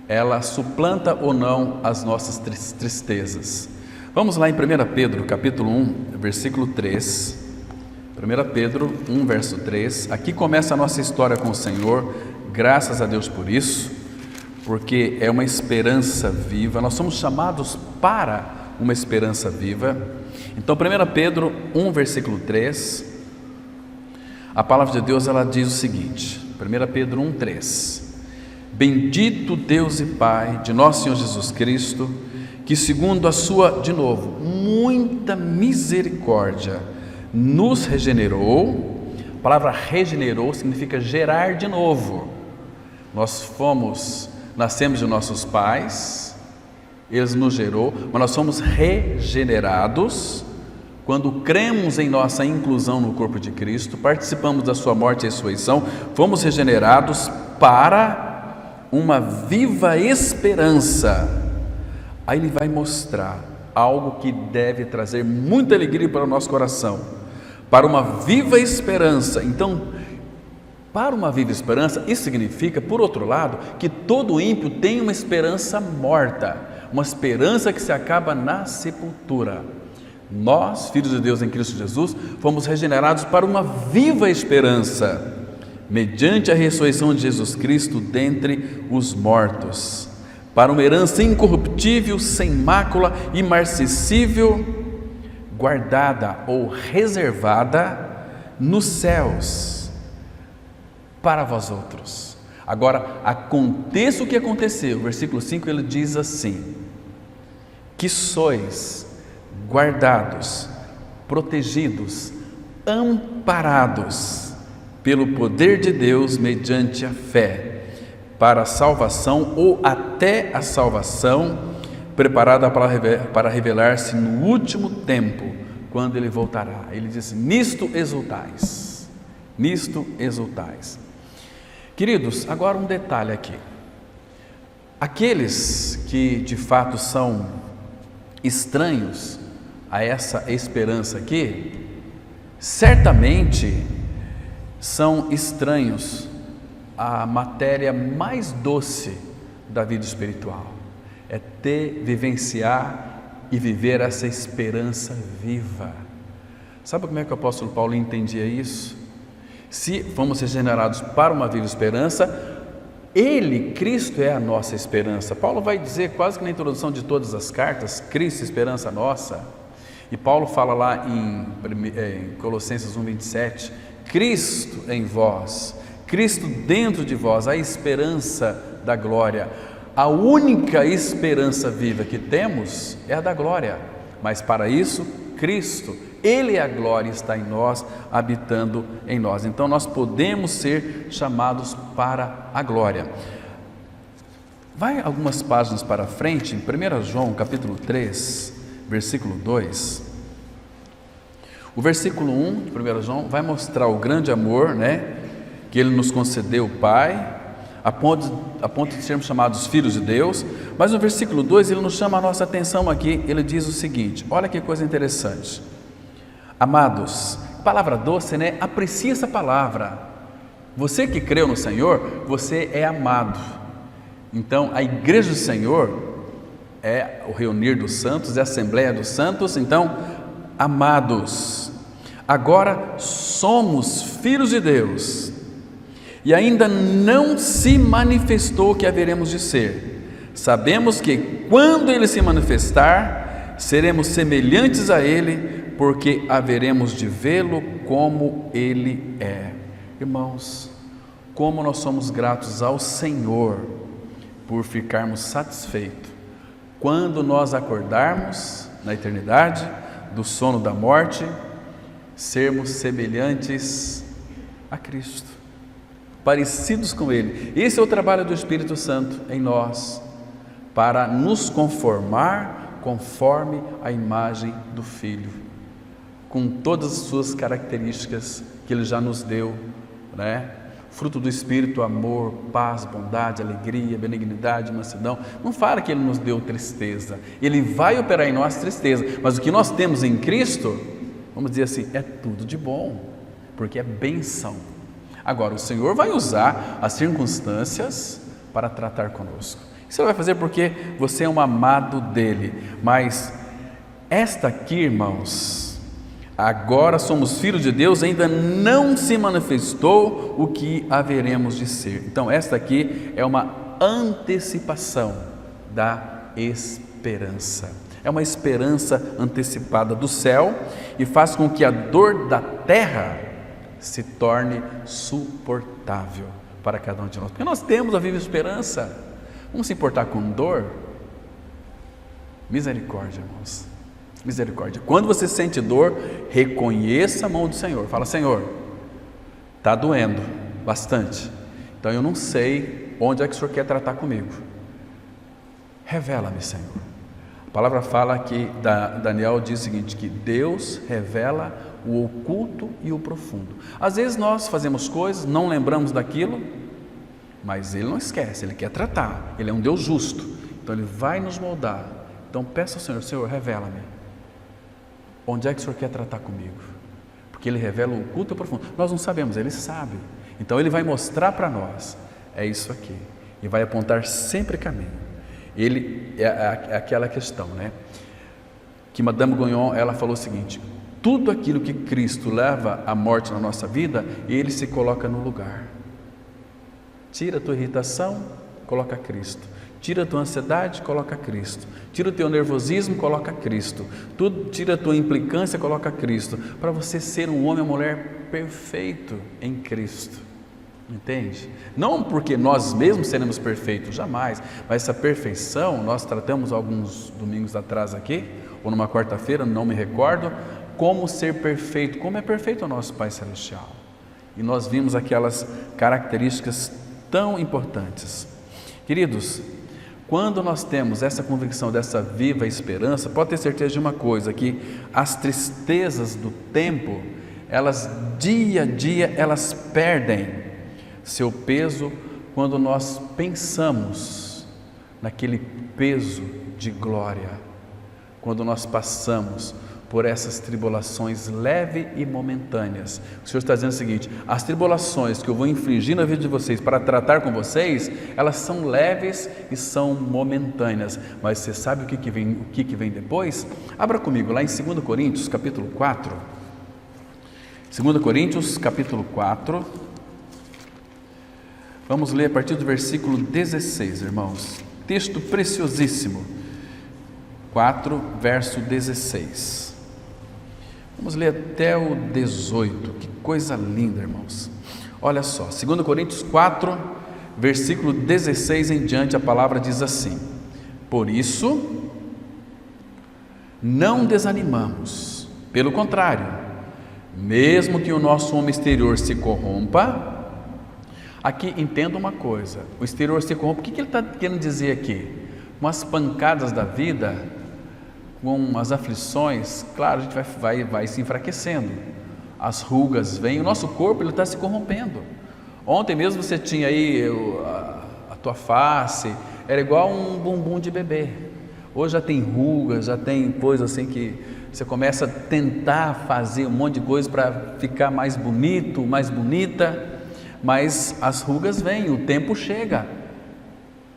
ela suplanta ou não as nossas tristezas. Vamos lá em 1 Pedro, capítulo 1, versículo 3. 1 Pedro 1, verso 3. Aqui começa a nossa história com o Senhor, graças a Deus por isso, porque é uma esperança viva. Nós somos chamados para uma esperança viva. Então, 1 Pedro 1, versículo 3, a palavra de Deus, ela diz o seguinte, 1 Pedro 1, 3: Bendito Deus e Pai de nosso Senhor Jesus Cristo, que segundo a sua, de novo, muita misericórdia, nos regenerou. A palavra regenerou significa gerar de novo. Nascemos de nossos pais, eles nos gerou, mas nós somos regenerados quando cremos em nossa inclusão no corpo de Cristo, participamos da sua morte e ressurreição, fomos regenerados para uma viva esperança. Aí ele vai mostrar algo que deve trazer muita alegria para o nosso coração, para uma viva esperança. Então, para uma viva esperança, isso significa, por outro lado, que todo ímpio tem uma esperança morta, uma esperança que se acaba na sepultura. Nós, filhos de Deus em Cristo Jesus, fomos regenerados para uma viva esperança, mediante a ressurreição de Jesus Cristo dentre os mortos, para uma herança incorruptível, sem mácula, imarcessível, guardada ou reservada nos céus, para vós outros. Agora, aconteça o que aconteceu, versículo 5, ele diz assim, que sois guardados, protegidos, amparados pelo poder de Deus mediante a fé, para a salvação ou até a salvação, preparada para revelar-se no último tempo, quando Ele voltará. Ele diz, nisto exultais, nisto exultais. Queridos, agora um detalhe aqui. Aqueles que de fato são estranhos a essa esperança aqui, certamente são estranhos à matéria mais doce da vida espiritual, é vivenciar e viver essa esperança viva. Sabe como é que o apóstolo Paulo entendia isso? Se fomos regenerados para uma viva esperança, Ele, Cristo, é a nossa esperança. Paulo vai dizer quase que na introdução de todas as cartas, Cristo, esperança nossa. E Paulo fala lá em Colossenses 1:27, Cristo em vós, Cristo dentro de vós, a esperança da glória. A única esperança viva que temos é a da glória, mas para isso, Cristo, Ele é a glória, está em nós, habitando em nós. Então nós podemos ser chamados para a glória. Vai algumas páginas para frente, em 1 João capítulo 3, versículo 2. O versículo 1 de 1 João vai mostrar o grande amor, que Ele nos concedeu, o Pai, a ponto de sermos chamados filhos de Deus. Mas no versículo 2 ele nos chama a nossa atenção aqui, ele diz o seguinte, olha que coisa interessante: amados, palavra doce, aprecie essa palavra. Você que creu no Senhor, você é amado. Então a igreja do Senhor é o reunir dos santos, é a assembleia dos santos. Então, amados, agora somos filhos de Deus, e ainda não se manifestou o que haveremos de ser. Sabemos que quando Ele se manifestar, seremos semelhantes a Ele, porque haveremos de vê-lo como Ele é. Irmãos, como nós somos gratos ao Senhor por ficarmos satisfeitos quando nós acordarmos na eternidade do sono da morte, sermos semelhantes a Cristo, parecidos com Ele. Esse é o trabalho do Espírito Santo em nós, para nos conformar conforme a imagem do Filho, com todas as suas características que Ele já nos deu, fruto do Espírito, amor, paz, bondade, alegria, benignidade, mansidão. Não fala que Ele nos deu tristeza, Ele vai operar em nós tristeza, mas o que nós temos em Cristo, vamos dizer assim, é tudo de bom, porque é bênção. Agora, o Senhor vai usar as circunstâncias para tratar conosco. Isso Ele vai fazer porque você é um amado dEle. Mas esta aqui, irmãos, agora somos filhos de Deus, ainda não se manifestou o que haveremos de ser. Então esta aqui é uma antecipação da esperança. É uma esperança antecipada do céu e faz com que a dor da terra se torne suportável para cada um de nós, porque nós temos a viva esperança. Vamos se importar com dor? Misericórdia, irmãos, misericórdia. Quando você sente dor, reconheça a mão do Senhor. Fala: Senhor, está doendo bastante, então eu não sei onde é que o Senhor quer tratar comigo. Revela-me, Senhor. A palavra fala que Daniel diz o seguinte, que Deus revela o oculto e o profundo. Às vezes nós fazemos coisas, não lembramos daquilo, mas Ele não esquece, Ele quer tratar. Ele é um Deus justo, então Ele vai nos moldar. Então peça ao Senhor: Senhor, revela-me onde é que o Senhor quer tratar comigo, porque Ele revela o oculto e o profundo. Nós não sabemos, Ele sabe, então Ele vai mostrar para nós, é isso aqui, e vai apontar sempre caminho. Ele é aquela questão, que Madame Guyon, ela falou o seguinte: tudo aquilo que Cristo leva à morte na nossa vida, Ele se coloca no lugar. Tira a tua irritação, coloca Cristo. Tira a tua ansiedade, coloca Cristo. Tira o teu nervosismo, coloca Cristo. Tira a tua implicância, coloca Cristo. Para você ser um homem ou mulher perfeito em Cristo. Entende? Não porque nós mesmos seremos perfeitos, jamais. Mas essa perfeição, nós tratamos alguns domingos atrás aqui, ou numa quarta-feira, não me recordo, como ser perfeito, como é perfeito o nosso Pai Celestial. E nós vimos aquelas características tão importantes. Queridos, quando nós temos essa convicção dessa viva esperança, pode ter certeza de uma coisa, que as tristezas do tempo, elas dia a dia, elas perdem seu peso quando nós pensamos naquele peso de glória, quando nós passamos por essas tribulações leves e momentâneas. O Senhor está dizendo o seguinte: as tribulações que eu vou infligir na vida de vocês para tratar com vocês, elas são leves e são momentâneas, mas você sabe o que vem depois? Abra comigo lá em 2 Coríntios capítulo 4, 2 Coríntios, capítulo 4. Vamos ler a partir do versículo 16, irmãos. Texto preciosíssimo. 4, verso 16. Vamos ler até o 18. Que coisa linda, irmãos. Olha só, 2 Coríntios 4, versículo 16 em diante, a palavra diz assim: por isso, não desanimamos, pelo contrário, mesmo que o nosso homem exterior se corrompa. Aqui entenda uma coisa, o exterior se corrompe, o que ele está querendo dizer aqui? Com as pancadas da vida, com as aflições, claro, a gente vai se enfraquecendo, as rugas vêm, o nosso corpo ele está se corrompendo. Ontem mesmo você tinha aí a tua face, era igual um bumbum de bebê. Hoje já tem rugas, já tem coisa assim que você começa a tentar fazer um monte de coisa para ficar mais bonito, mais bonita, mas as rugas vêm, o tempo chega.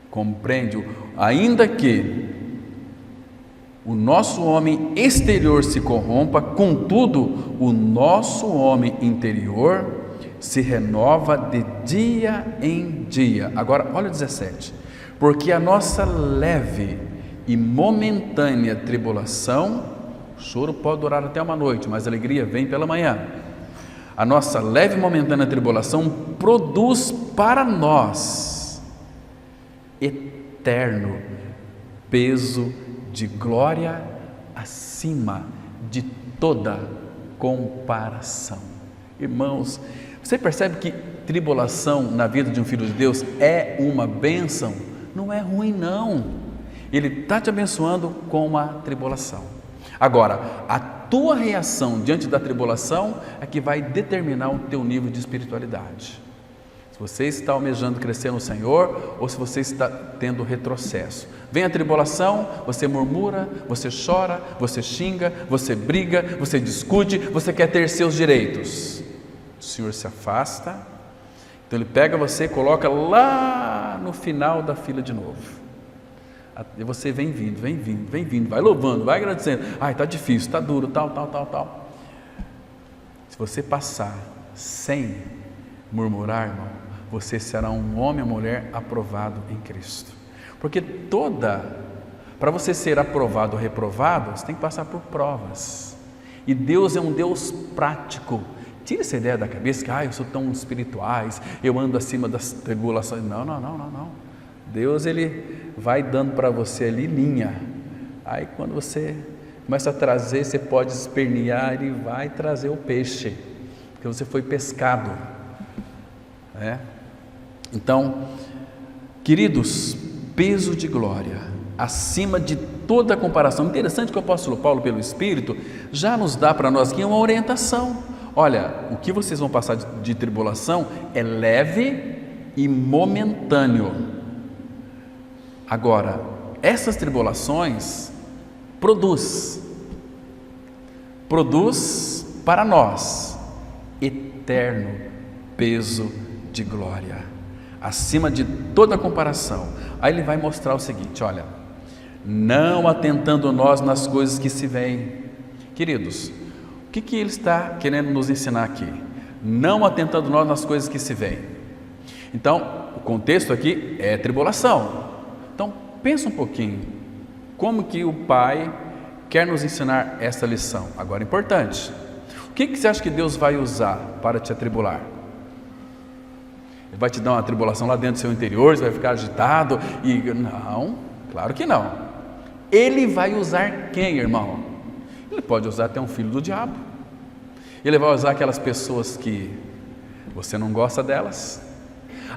Compreende? Ainda que o nosso homem exterior se corrompa, contudo, o nosso homem interior se renova de dia em dia. Agora, olha o 17. Porque a nossa leve e momentânea tribulação, o choro pode durar até uma noite, mas a alegria vem pela manhã. A nossa leve e momentânea tribulação produz para nós eterno peso de glória acima de toda comparação. Irmãos, você percebe que tribulação na vida de um filho de Deus é uma bênção? Não é ruim não. Ele está te abençoando com uma tribulação. Agora, a tua reação diante da tribulação é que vai determinar o teu nível de espiritualidade. Se você está almejando crescer no Senhor ou se você está tendo retrocesso. Vem a tribulação, você murmura, você chora, você xinga, você briga, você discute, você quer ter seus direitos. O Senhor se afasta, então Ele pega você e coloca lá no final da fila de novo. E você vem vindo, vai louvando, vai agradecendo. Ai, está difícil, está duro, tal. Se você passar sem murmurar, irmão, você será um homem ou mulher aprovado em Cristo. Porque para você ser aprovado ou reprovado, você tem que passar por provas. E Deus é um Deus prático. Tira essa ideia da cabeça que eu sou tão espirituais, eu ando acima das tribulações. Não. Deus, Ele vai dando para você ali linha. Aí quando você começa a trazer, você pode espernear e vai trazer o peixe, porque você foi pescado. Então, queridos, peso de glória, acima de toda comparação. Interessante que o apóstolo Paulo, pelo Espírito, já nos dá para nós aqui uma orientação. Olha, o que vocês vão passar de tribulação é leve e momentâneo. Agora, essas tribulações produz para nós eterno peso de glória, acima de toda comparação. Aí ele vai mostrar o seguinte, olha, não atentando nós nas coisas que se veem. Queridos, o que ele está querendo nos ensinar aqui? Não atentando nós nas coisas que se veem. Então, o contexto aqui é tribulação. Então, pensa um pouquinho, como que o Pai quer nos ensinar essa lição? Agora, importante, o que você acha que Deus vai usar para te atribular? Ele vai te dar uma tribulação lá dentro do seu interior, você vai ficar agitado e... Não, claro que não. Ele vai usar quem, irmão? Ele pode usar até um filho do diabo. Ele vai usar aquelas pessoas que você não gosta delas.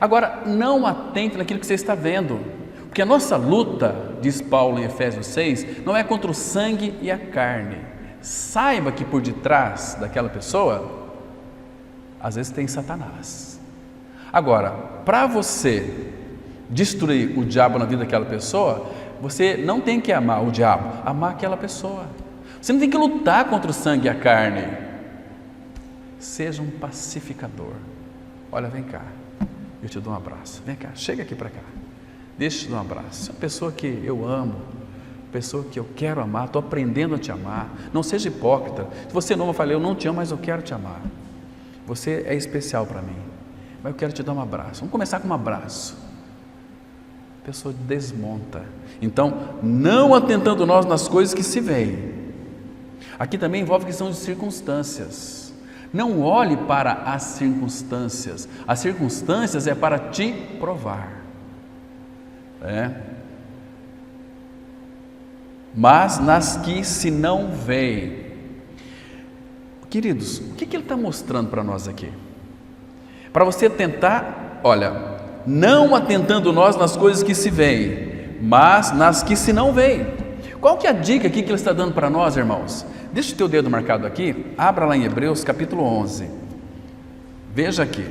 Agora, não atente naquilo que você está vendo, porque a nossa luta, diz Paulo em Efésios 6, não é contra o sangue e a carne. Saiba que por detrás daquela pessoa, às vezes tem Satanás. Agora, para você destruir o diabo na vida daquela pessoa, você não tem que amar o diabo, amar aquela pessoa. Você não tem que lutar contra o sangue e a carne. Seja um pacificador. Olha, vem cá, eu te dou um abraço. Vem cá, chega aqui para cá. Deixa eu te dar um abraço. É uma pessoa que eu amo, pessoa que eu quero amar, estou aprendendo a te amar. Não seja hipócrita. Se você não, eu falei, eu não te amo, mas eu quero te amar. você é especial para mim, mas eu quero te dar um abraço. Vamos começar com um abraço. A pessoa desmonta. Então, não atentando nós nas coisas que se veem. Aqui também envolve questão de circunstâncias. Não olhe para as circunstâncias. As circunstâncias é para te provar. Mas nas que se não veem. Queridos, o que ele está mostrando para nós aqui? Para você tentar, olha, não atentando nós nas coisas que se veem, mas nas que se não veem. Qual que é a dica aqui que ele está dando para nós, irmãos? Deixa o teu dedo marcado aqui, abra lá em Hebreus capítulo 11. Veja aqui,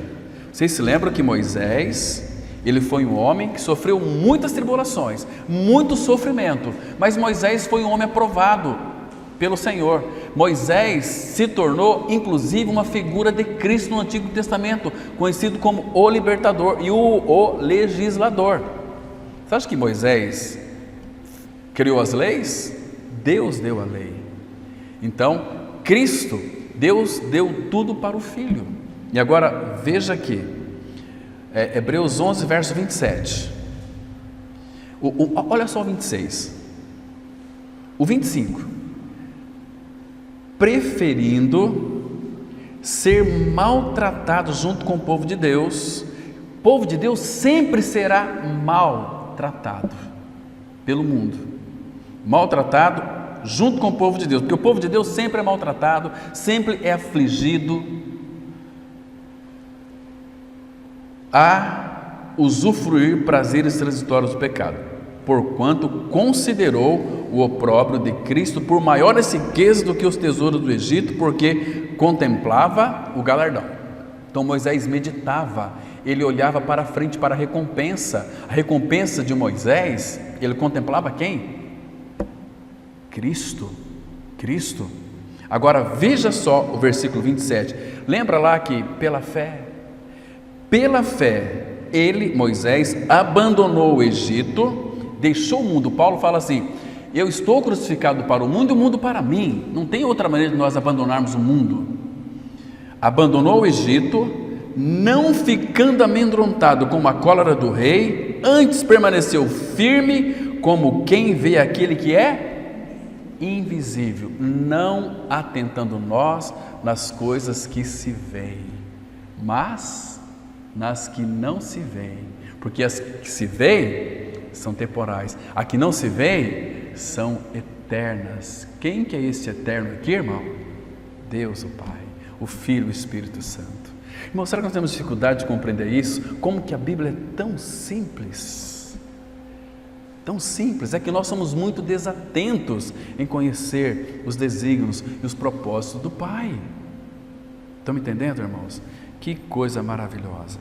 vocês se lembram que Moisés, ele foi um homem que sofreu muitas tribulações, muito sofrimento, mas Moisés foi um homem aprovado pelo Senhor. Moisés se tornou inclusive uma figura de Cristo no Antigo Testamento, conhecido como o libertador e o legislador. Você acha que Moisés criou as leis? Deus deu a lei. Então, Cristo, Deus deu tudo para o Filho. E agora, veja aqui, Hebreus 11, verso 27. Olha só o 26. O 25. Preferindo ser maltratado junto com o povo de Deus. O povo de Deus sempre será maltratado pelo mundo. Maltratado junto com o povo de Deus, porque o povo de Deus sempre é maltratado, sempre é afligido, a usufruir prazeres transitórios do pecado, porquanto considerou o opróbrio de Cristo por maiores riquezas do que os tesouros do Egito, porque contemplava o galardão. Então Moisés meditava, ele olhava para frente para a recompensa de Moisés. Ele contemplava quem? Cristo. Agora veja só o versículo 27, lembra lá que pela fé, ele, Moisés, abandonou o Egito, deixou o mundo. Paulo fala assim: eu estou crucificado para o mundo e o mundo para mim. Não tem outra maneira de nós abandonarmos o mundo. Abandonou o Egito, não ficando amedrontado com a cólera do rei, antes permaneceu firme, como quem vê aquele que é invisível, não atentando nós nas coisas que se veem, mas nas que não se veem, porque as que se veem são temporais, as que não se veem são eternas. Quem que é esse eterno aqui, irmão? Deus o Pai, o Filho e o Espírito Santo. Irmão, será que nós temos dificuldade de compreender isso? Como que a Bíblia é tão simples? Tão simples, é que nós somos muito desatentos em conhecer os desígnios e os propósitos do Pai. Estão me entendendo, irmãos? Que coisa maravilhosa.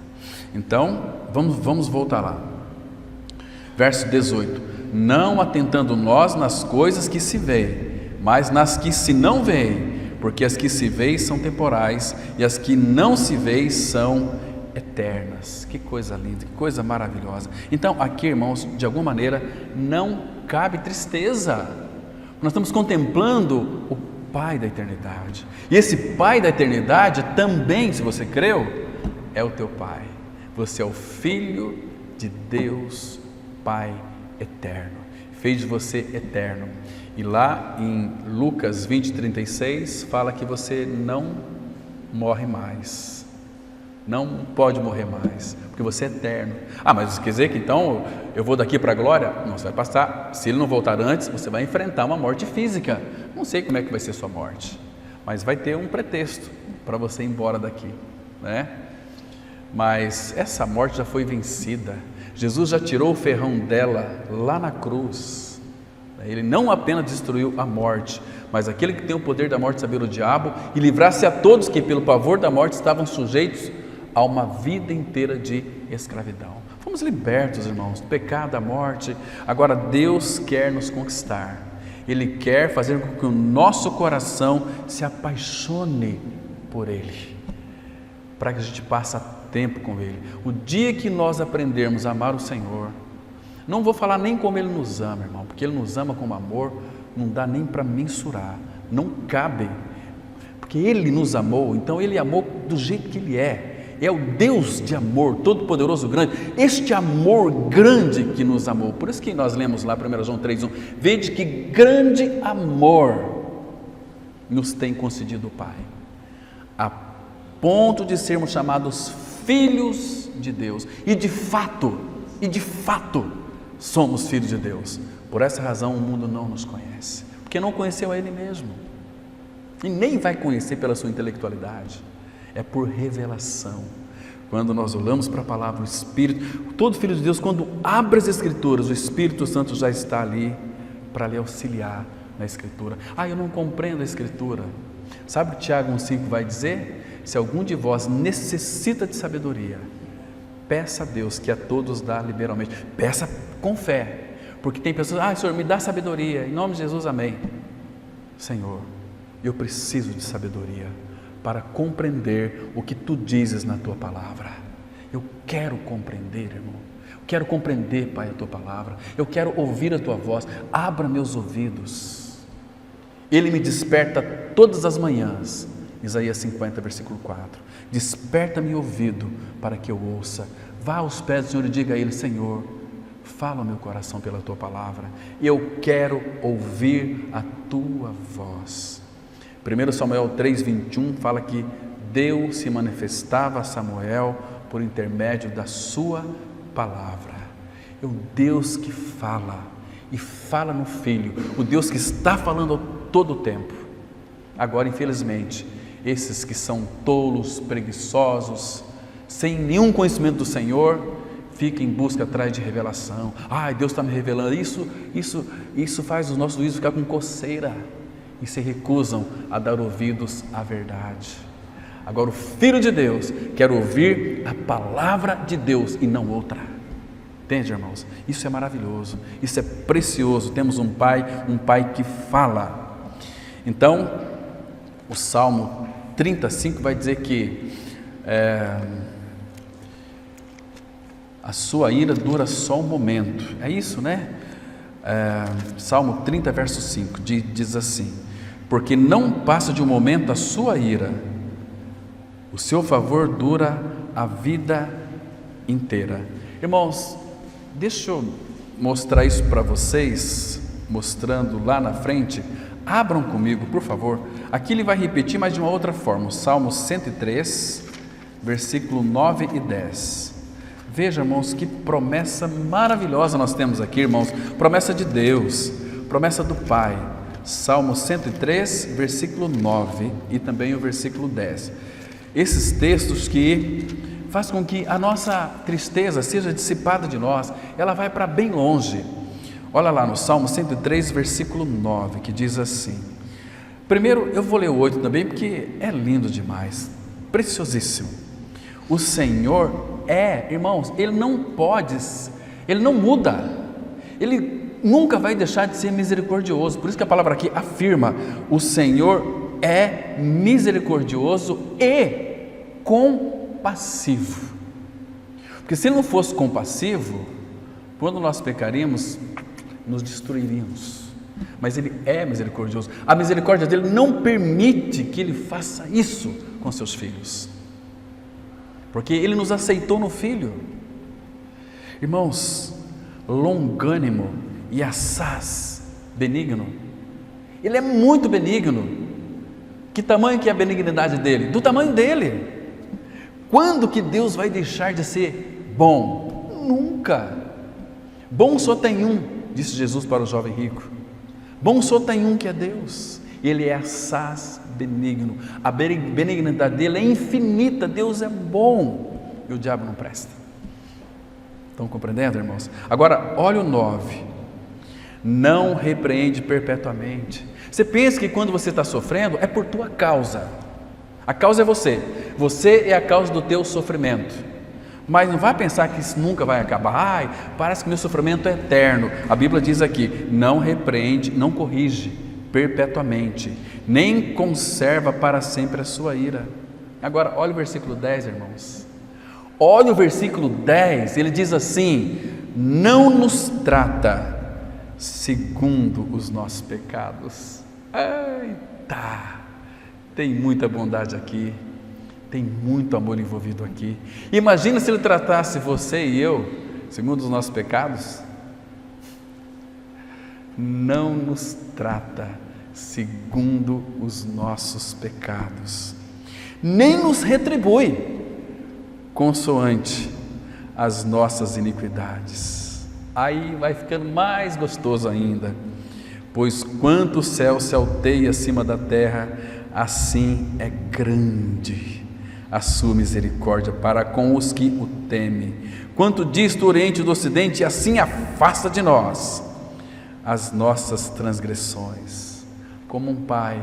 Então, vamos voltar lá. Verso 18: não atentando nós nas coisas que se veem, mas nas que se não veem, porque as que se veem são temporais e as que não se veem são eternas. Que coisa linda, que coisa maravilhosa. Então aqui, irmãos, de alguma maneira não cabe tristeza. Nós estamos contemplando o Pai da eternidade, e esse Pai da eternidade também, se você creu, é o teu Pai. Você é o Filho de Deus, Pai eterno, fez de você eterno. E lá em Lucas 20:36 fala que você não morre mais, não pode morrer mais, porque você é eterno. Mas quer dizer que então eu vou daqui para a glória? Não, você vai passar, se ele não voltar antes, você vai enfrentar uma morte física. Não sei como é que vai ser sua morte, mas vai ter um pretexto para você ir embora daqui, né? Mas essa morte já foi vencida. Jesus já tirou o ferrão dela lá na cruz. Ele não apenas destruiu a morte, mas aquele que tem o poder da morte, saber o diabo, e livrar-se a todos que pelo pavor da morte estavam sujeitos a uma vida inteira de escravidão. Fomos libertos, irmãos, do pecado, da morte. Agora Deus quer nos conquistar. Ele quer fazer com que o nosso coração se apaixone por Ele, para que a gente passe tempo com Ele. O dia que nós aprendermos a amar o Senhor, não vou falar nem como Ele nos ama, irmão, porque Ele nos ama com amor, não dá nem para mensurar, não cabe. porque Ele nos amou, então Ele amou do jeito que Ele é o Deus de amor, todo-poderoso, grande, este amor grande que nos amou. Por isso que nós lemos lá 1 João 3,1, vede que grande amor nos tem concedido o Pai, a ponto de sermos chamados filhos de Deus, e de fato, somos filhos de Deus. Por essa razão o mundo não nos conhece, porque não conheceu a Ele mesmo, e nem vai conhecer pela sua intelectualidade, é por revelação. Quando nós olhamos para a palavra, o Espírito, todo filho de Deus, quando abre as Escrituras, o Espírito Santo já está ali para lhe auxiliar na Escritura. Eu não compreendo a Escritura. Sabe o que Tiago 1,5 vai dizer? Se algum de vós necessita de sabedoria, peça a Deus, que a todos dá liberalmente. Peça com fé, porque tem pessoas, Senhor, me dá sabedoria, em nome de Jesus, amém. Senhor, eu preciso de sabedoria para compreender o que Tu dizes na Tua palavra. Eu quero compreender, irmão. Eu quero compreender, Pai, a Tua palavra. Eu quero ouvir a Tua voz. Abra meus ouvidos. Ele me desperta todas as manhãs. Isaías 50, versículo 4. Desperta-me o ouvido para que eu ouça. Vá aos pés do Senhor e diga a Ele: Senhor, fala ao meu coração pela Tua palavra. Eu quero ouvir a Tua voz. 1 Samuel 3,21 fala que Deus se manifestava a Samuel por intermédio da sua palavra. É o Deus que fala, e fala no Filho, o Deus que está falando todo o tempo. Agora, infelizmente, esses que são tolos, preguiçosos, sem nenhum conhecimento do Senhor, ficam em busca atrás de revelação. Deus está me revelando, isso faz os nossos ouvidos ficar com coceira, e se recusam a dar ouvidos à verdade. Agora o Filho de Deus quer ouvir a palavra de Deus e não outra. Entende, irmãos? Isso é maravilhoso, isso é precioso. Temos um Pai que fala. Então, o Salmo 35 vai dizer que a sua ira dura só um momento. É isso, né? Salmo 30, verso 5 diz assim: porque não passa de um momento a sua ira, o seu favor dura a vida inteira. Irmãos, deixa eu mostrar isso para vocês, mostrando lá na frente. Abram comigo, por favor. Aqui ele vai repetir, mas de uma outra forma. O Salmo 103, versículo 9 e 10. Veja, irmãos, que promessa maravilhosa nós temos aqui, irmãos. Promessa de Deus, promessa do Pai. Salmo 103, versículo 9 e também o versículo 10. Esses textos que fazem com que a nossa tristeza seja dissipada de nós, ela vai para bem longe. Olha lá no Salmo 103, versículo 9, que diz assim. Primeiro eu vou ler o 8 também, porque é lindo demais, preciosíssimo. O Senhor irmãos, Ele não muda, Ele nunca vai deixar de ser misericordioso. Por isso que a palavra aqui afirma: o Senhor é misericordioso e compassivo. Porque se Ele não fosse compassivo, quando nós pecaríamos, nos destruiríamos. Mas Ele é misericordioso. A misericórdia dele não permite que Ele faça isso com seus filhos, porque Ele nos aceitou no Filho. Irmãos, longânimo e assaz, benigno. Ele é muito benigno. Que tamanho que é a benignidade dele? Do tamanho dele. Quando que Deus vai deixar de ser bom? Nunca. Bom só tem um, disse Jesus para o jovem rico. Bom só tem um, que é Deus. Ele é assaz, benigno. A benignidade dele é infinita. Deus é bom e o diabo não presta. Estão compreendendo, irmãos? Agora, olha o 9. Não repreende perpetuamente. Você pensa que quando você está sofrendo é por tua causa. A causa é você. Você é a causa do teu sofrimento. Mas não vai pensar que isso nunca vai acabar. Parece que meu sofrimento é eterno. A Bíblia diz aqui: não repreende, não corrige perpetuamente, nem conserva para sempre a sua ira. Agora, olha o versículo 10, irmãos. Olha o versículo 10, ele diz assim: não nos trata segundo os nossos pecados. Eita! Tem muita bondade aqui, tem muito amor envolvido aqui. Imagina se Ele tratasse você e eu segundo os nossos pecados. Não nos trata segundo os nossos pecados, nem nos retribui consoante as nossas iniquidades. Aí vai ficando mais gostoso ainda. Pois quanto o céu se alteia acima da terra, assim é grande a sua misericórdia para com os que o temem. Quanto dista o Oriente do Ocidente, assim afasta de nós as nossas transgressões. Como um pai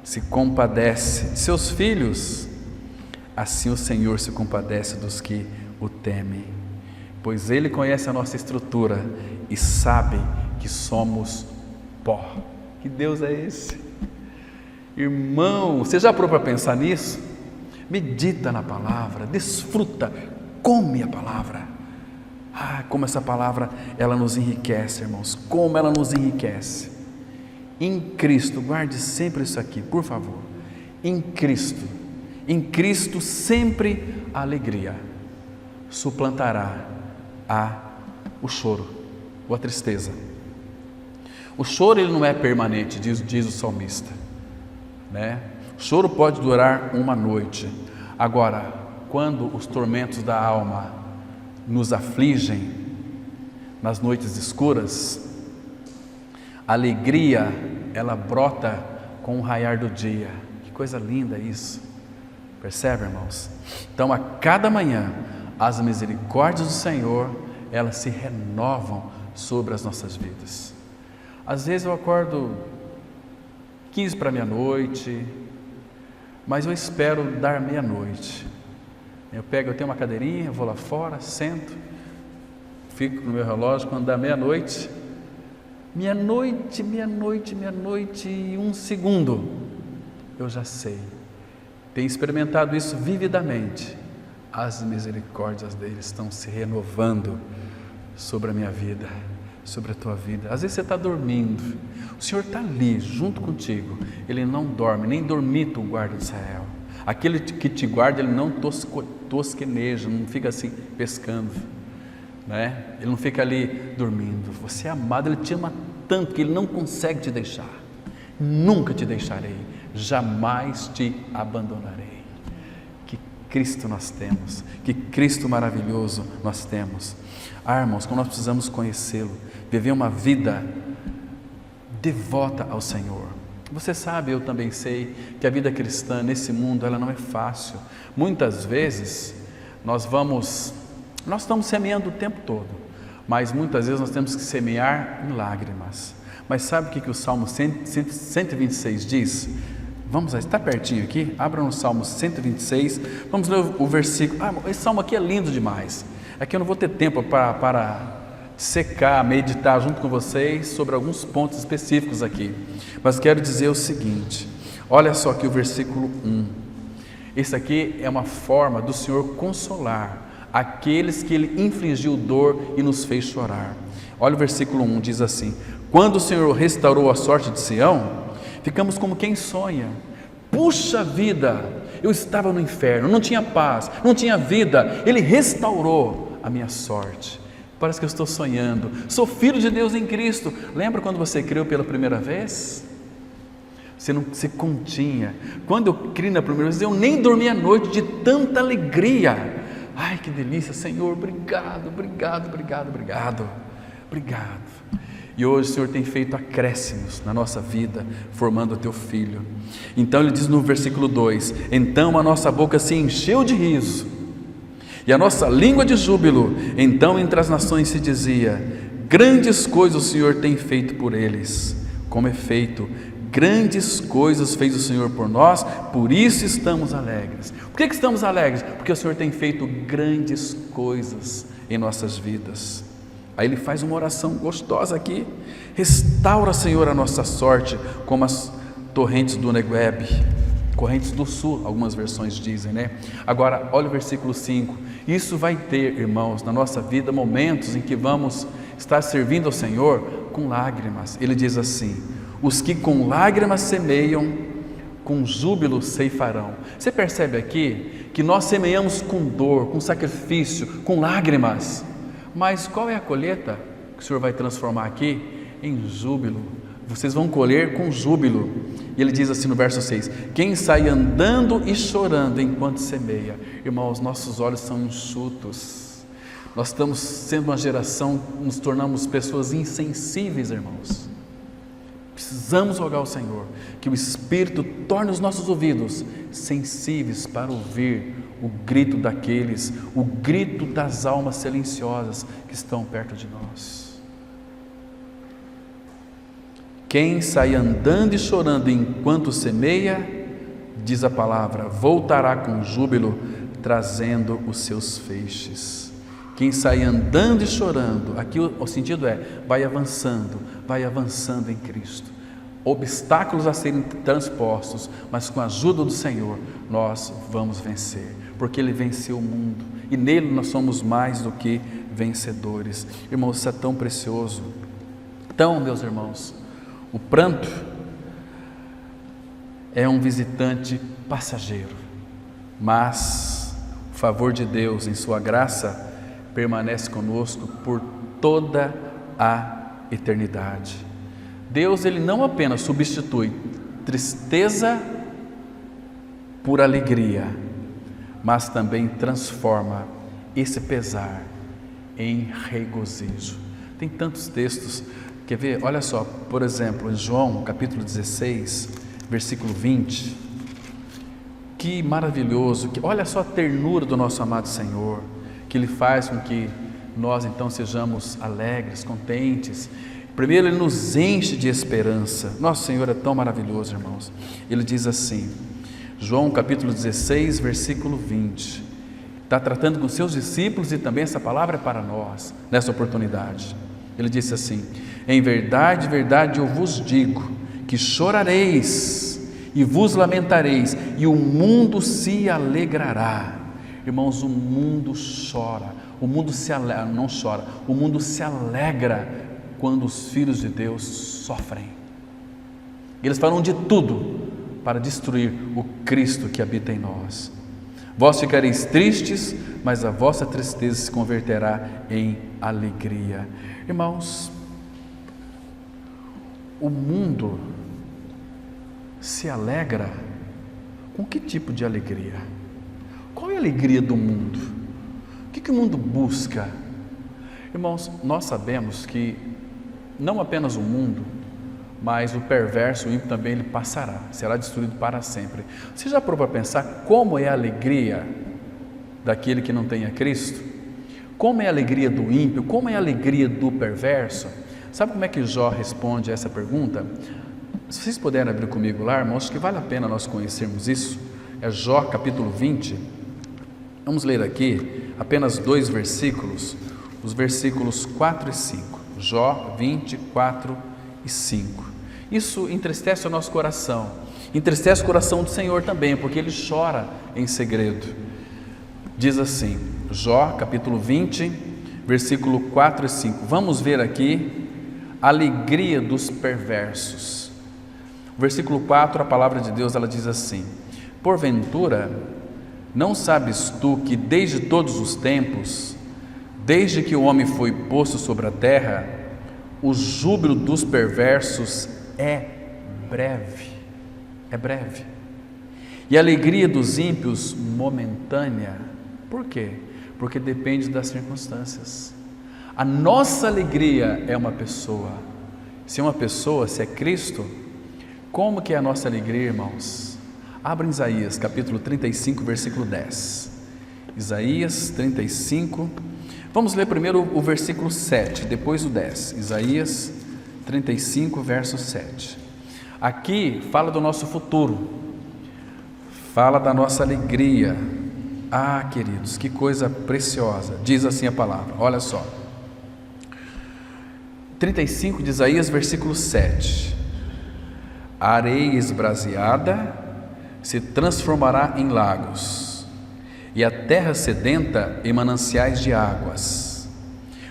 se compadece de seus filhos, assim o Senhor se compadece dos que o temem, pois Ele conhece a nossa estrutura e sabe que somos pó. Que Deus é esse? Irmão, você já parou para pensar nisso? Medita na palavra, desfruta, come a palavra. Como essa palavra, ela nos enriquece, irmãos, como ela nos enriquece. Em Cristo, guarde sempre isso aqui, por favor. Em Cristo sempre a alegria suplantará o choro ou a tristeza. O choro ele não é permanente, diz o salmista, né? O choro pode durar uma noite. Agora, quando os tormentos da alma nos afligem nas noites escuras, a alegria ela brota com o raiar do dia. Que coisa linda isso, percebe, irmãos? Então a cada manhã as misericórdias do Senhor elas se renovam sobre as nossas vidas. Às vezes eu acordo 15 para meia-noite, mas eu espero dar meia-noite. Eu tenho uma cadeirinha, vou lá fora, sento, fico no meu relógio, quando dá meia-noite e 1 segundo, eu já sei. Tenho experimentado isso vividamente. As misericórdias dele estão se renovando sobre a minha vida, sobre a tua vida. Às vezes você está dormindo, o Senhor está ali junto contigo, Ele não dorme, nem dormito o guarda de Israel. Aquele que te guarda, ele não tosqueneja, não fica assim pescando, né? Ele não fica ali dormindo. Você é amado, Ele te ama tanto que Ele não consegue te deixar. Nunca te deixarei, jamais te abandonarei. Que Cristo nós temos, que Cristo maravilhoso nós temos. Irmãos, como nós precisamos conhecê-lo, viver uma vida devota ao Senhor. Você sabe, eu também sei, que a vida cristã nesse mundo, ela não é fácil. Muitas vezes, nós estamos semeando o tempo todo, mas muitas vezes nós temos que semear em lágrimas. Mas sabe o que o Salmo 126 diz? Vamos lá, está pertinho aqui, abra no Salmo 126, vamos ler o versículo. Esse Salmo aqui é lindo demais. Aqui eu não vou ter tempo para secar, meditar junto com vocês sobre alguns pontos específicos aqui, mas quero dizer o seguinte, olha só aqui o versículo 1, esse aqui é uma forma do Senhor consolar aqueles que Ele infligiu dor e nos fez chorar. Olha o versículo 1, diz assim: quando o Senhor restaurou a sorte de Sião, ficamos como quem sonha. Puxa vida, eu estava no inferno, não tinha paz, não tinha vida, Ele restaurou a minha sorte. Parece que eu estou sonhando, sou filho de Deus em Cristo. Lembra quando você creu pela primeira vez? Você não se continha. Quando eu criei na primeira vez, eu nem dormi à noite de tanta alegria. Ai, que delícia, Senhor, obrigado, obrigado, obrigado, obrigado, obrigado. E hoje o Senhor tem feito acréscimos na nossa vida, formando o teu filho. Então ele diz no versículo 2: então a nossa boca se encheu de riso e a nossa língua de júbilo. Então entre as nações se dizia: grandes coisas o Senhor tem feito por eles. Como é feito, grandes coisas fez o Senhor por nós, por isso estamos alegres. Por que estamos alegres? Porque o Senhor tem feito grandes coisas em nossas vidas. Aí ele faz uma oração gostosa aqui: restaura, Senhor, a nossa sorte, como as torrentes do Negueb, correntes do sul, algumas versões dizem, né? Agora, olha o versículo 5, isso vai ter, irmãos, na nossa vida, momentos em que vamos estar servindo ao Senhor com lágrimas. Ele diz assim: os que com lágrimas semeiam, com júbilo ceifarão. Você percebe aqui que nós semeamos com dor, com sacrifício, com lágrimas, mas qual é a colheita que o Senhor vai transformar aqui? Em júbilo. Vocês vão colher com júbilo. E ele diz assim no verso 6: quem sai andando e chorando enquanto semeia. Irmãos, nossos olhos são enxutos. Nós estamos sendo uma geração, nos tornamos pessoas insensíveis, irmãos. Precisamos rogar ao Senhor que o Espírito torne os nossos ouvidos sensíveis para ouvir o grito daqueles, o grito das almas silenciosas que estão perto de nós. Quem sai andando e chorando enquanto semeia, diz a palavra, voltará com júbilo, trazendo os seus feixes. Quem sai andando e chorando, aqui o sentido é, vai avançando em Cristo. Obstáculos a serem transpostos, mas com a ajuda do Senhor, nós vamos vencer, porque Ele venceu o mundo, e nele nós somos mais do que vencedores. Irmãos, isso é tão precioso. Então, meus irmãos, o pranto é um visitante passageiro, mas o favor de Deus em sua graça permanece conosco por toda a eternidade. Deus, Ele não apenas substitui tristeza por alegria, mas também transforma esse pesar em regozijo. Tem tantos textos. Quer ver? Olha só, por exemplo, em João capítulo 16, versículo 20, que maravilhoso, olha só a ternura do nosso amado Senhor, que Ele faz com que nós então sejamos alegres, contentes. Primeiro Ele nos enche de esperança. Nosso Senhor é tão maravilhoso, irmãos. Ele diz assim, João capítulo 16, versículo 20, está tratando com seus discípulos e também essa palavra é para nós, nessa oportunidade. Ele disse assim, em verdade, verdade eu vos digo, que chorareis e vos lamentareis, e o mundo se alegrará. Irmãos, o mundo chora, o mundo se alegra, não chora, o mundo se alegra quando os filhos de Deus sofrem. Eles farão de tudo para destruir o Cristo que habita em nós. Vós ficareis tristes, mas a vossa tristeza se converterá em alegria. Irmãos, o mundo se alegra com que tipo de alegria? Qual é a alegria do mundo? O que o mundo busca? Irmãos, nós sabemos que não apenas o mundo, mas o perverso, o ímpio também, ele passará, será destruído para sempre. Você já parou para pensar como é a alegria daquele que não tem a Cristo? Como é a alegria do ímpio? Como é a alegria do perverso? Sabe como é que Jó responde a essa pergunta? Se vocês puderem abrir comigo lá, irmãos, acho que vale a pena nós conhecermos isso. É Jó capítulo 20. Vamos ler aqui apenas 2 versículos, os versículos 4 e 5. Jó 20, 4 e 5. Isso entristece o nosso coração, entristece o coração do Senhor também, porque Ele chora em segredo. Diz assim, Jó capítulo 20, versículo 4 e 5. Vamos ver aqui a alegria dos perversos. Versículo 4, a palavra de Deus, ela diz assim, porventura, não sabes tu que desde todos os tempos, desde que o homem foi posto sobre a terra, o júbilo dos perversos é breve, e a alegria dos ímpios momentânea. Por quê? Porque depende das circunstâncias. A nossa alegria é uma pessoa. Se é uma pessoa, se é Cristo, como que é a nossa alegria, irmãos? Abra em Isaías capítulo 35, versículo 10. Isaías 35, vamos ler primeiro o versículo 7, depois o 10. Isaías 35, verso 7. Aqui fala do nosso futuro, fala da nossa alegria. Ah, queridos, que coisa preciosa. Diz assim a palavra, olha só. 35 de Isaías, versículo 7. A areia esbraseada se transformará em lagos, e a terra sedenta em mananciais de águas.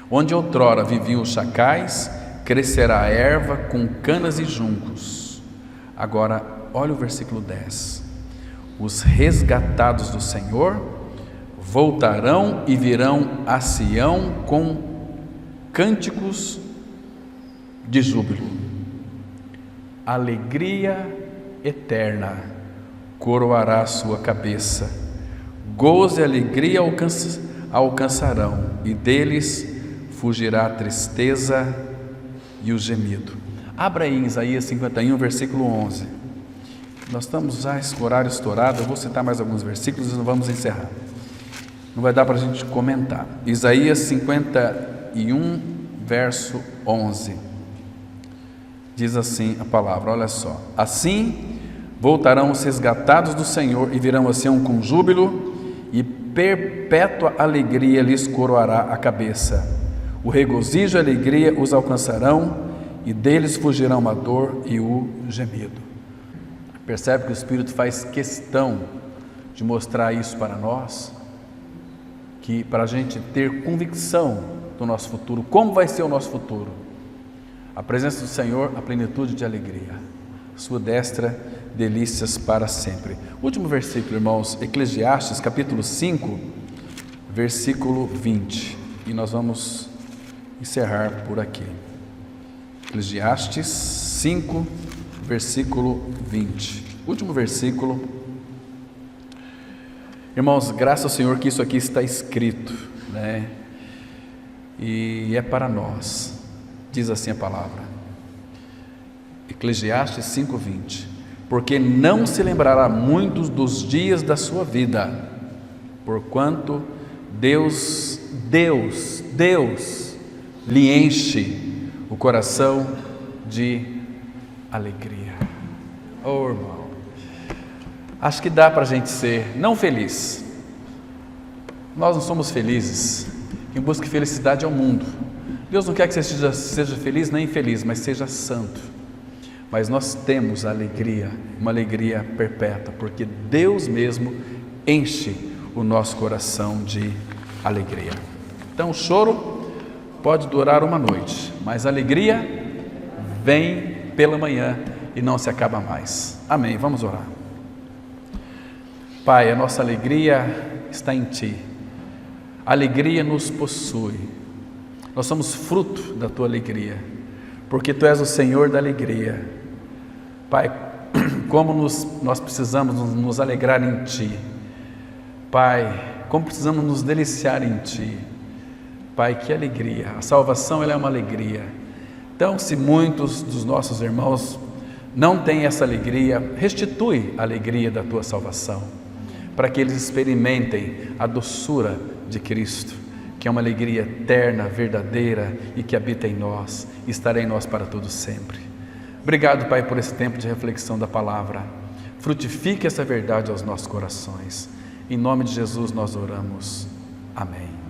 Onde outrora viviam os chacais, crescerá a erva com canas e juncos. Agora olha o versículo 10. Os resgatados do Senhor voltarão e virão a Sião com cânticos de júbilo. Alegria eterna coroará a sua cabeça. Gozo e alegria alcançarão, e deles fugirá a tristeza e o gemido. Abra aí em Isaías 51, versículo 11. Nós estamos já com o horário estourado, eu vou citar mais alguns versículos e nós vamos encerrar. Não vai dar para a gente comentar. Isaías 51, verso 11. Diz assim a palavra, olha só. Assim voltarão os resgatados do Senhor e virão a Sião com júbilo, e perpétua alegria lhes coroará a cabeça. O regozijo e a alegria os alcançarão, e deles fugirão a dor e o gemido. Percebe que o Espírito faz questão de mostrar isso para nós, que para a gente ter convicção do nosso futuro. Como vai ser o nosso futuro? A presença do Senhor, a plenitude de alegria, sua destra, delícias para sempre. Último versículo, irmãos, Eclesiastes capítulo 5, versículo 20, e nós vamos encerrar por aqui. Eclesiastes 5, versículo 20, último versículo. Irmãos, graças ao Senhor que isso aqui está escrito, né? E é para nós. Diz assim a palavra, Eclesiastes 5:20, porque não se lembrará muitos dos dias da sua vida, porquanto Deus lhe enche o coração de alegria. Oh, irmão, acho que dá para a gente ser não feliz. Nós não somos felizes. Quem busca felicidade é o mundo. Deus não quer que você seja feliz nem infeliz, mas seja santo. Mas nós temos a alegria, uma alegria perpétua, porque Deus mesmo enche o nosso coração de alegria. Então o choro pode durar uma noite, mas a alegria vem pela manhã e não se acaba mais. Amém, vamos orar. Pai, a nossa alegria está em Ti, a alegria nos possui, nós somos fruto da Tua alegria, porque Tu és o Senhor da alegria. Pai, como nós precisamos nos alegrar em Ti, Pai, como precisamos nos deliciar em Ti, Pai, que alegria, a salvação ela é uma alegria. Então, se muitos dos nossos irmãos não têm essa alegria, restitui a alegria da Tua salvação, para que eles experimentem a doçura de Cristo, que é uma alegria eterna, verdadeira e que habita em nós, e estará em nós para todo sempre. Obrigado, Pai, por esse tempo de reflexão da palavra. Frutifique essa verdade aos nossos corações. Em nome de Jesus nós oramos. Amém.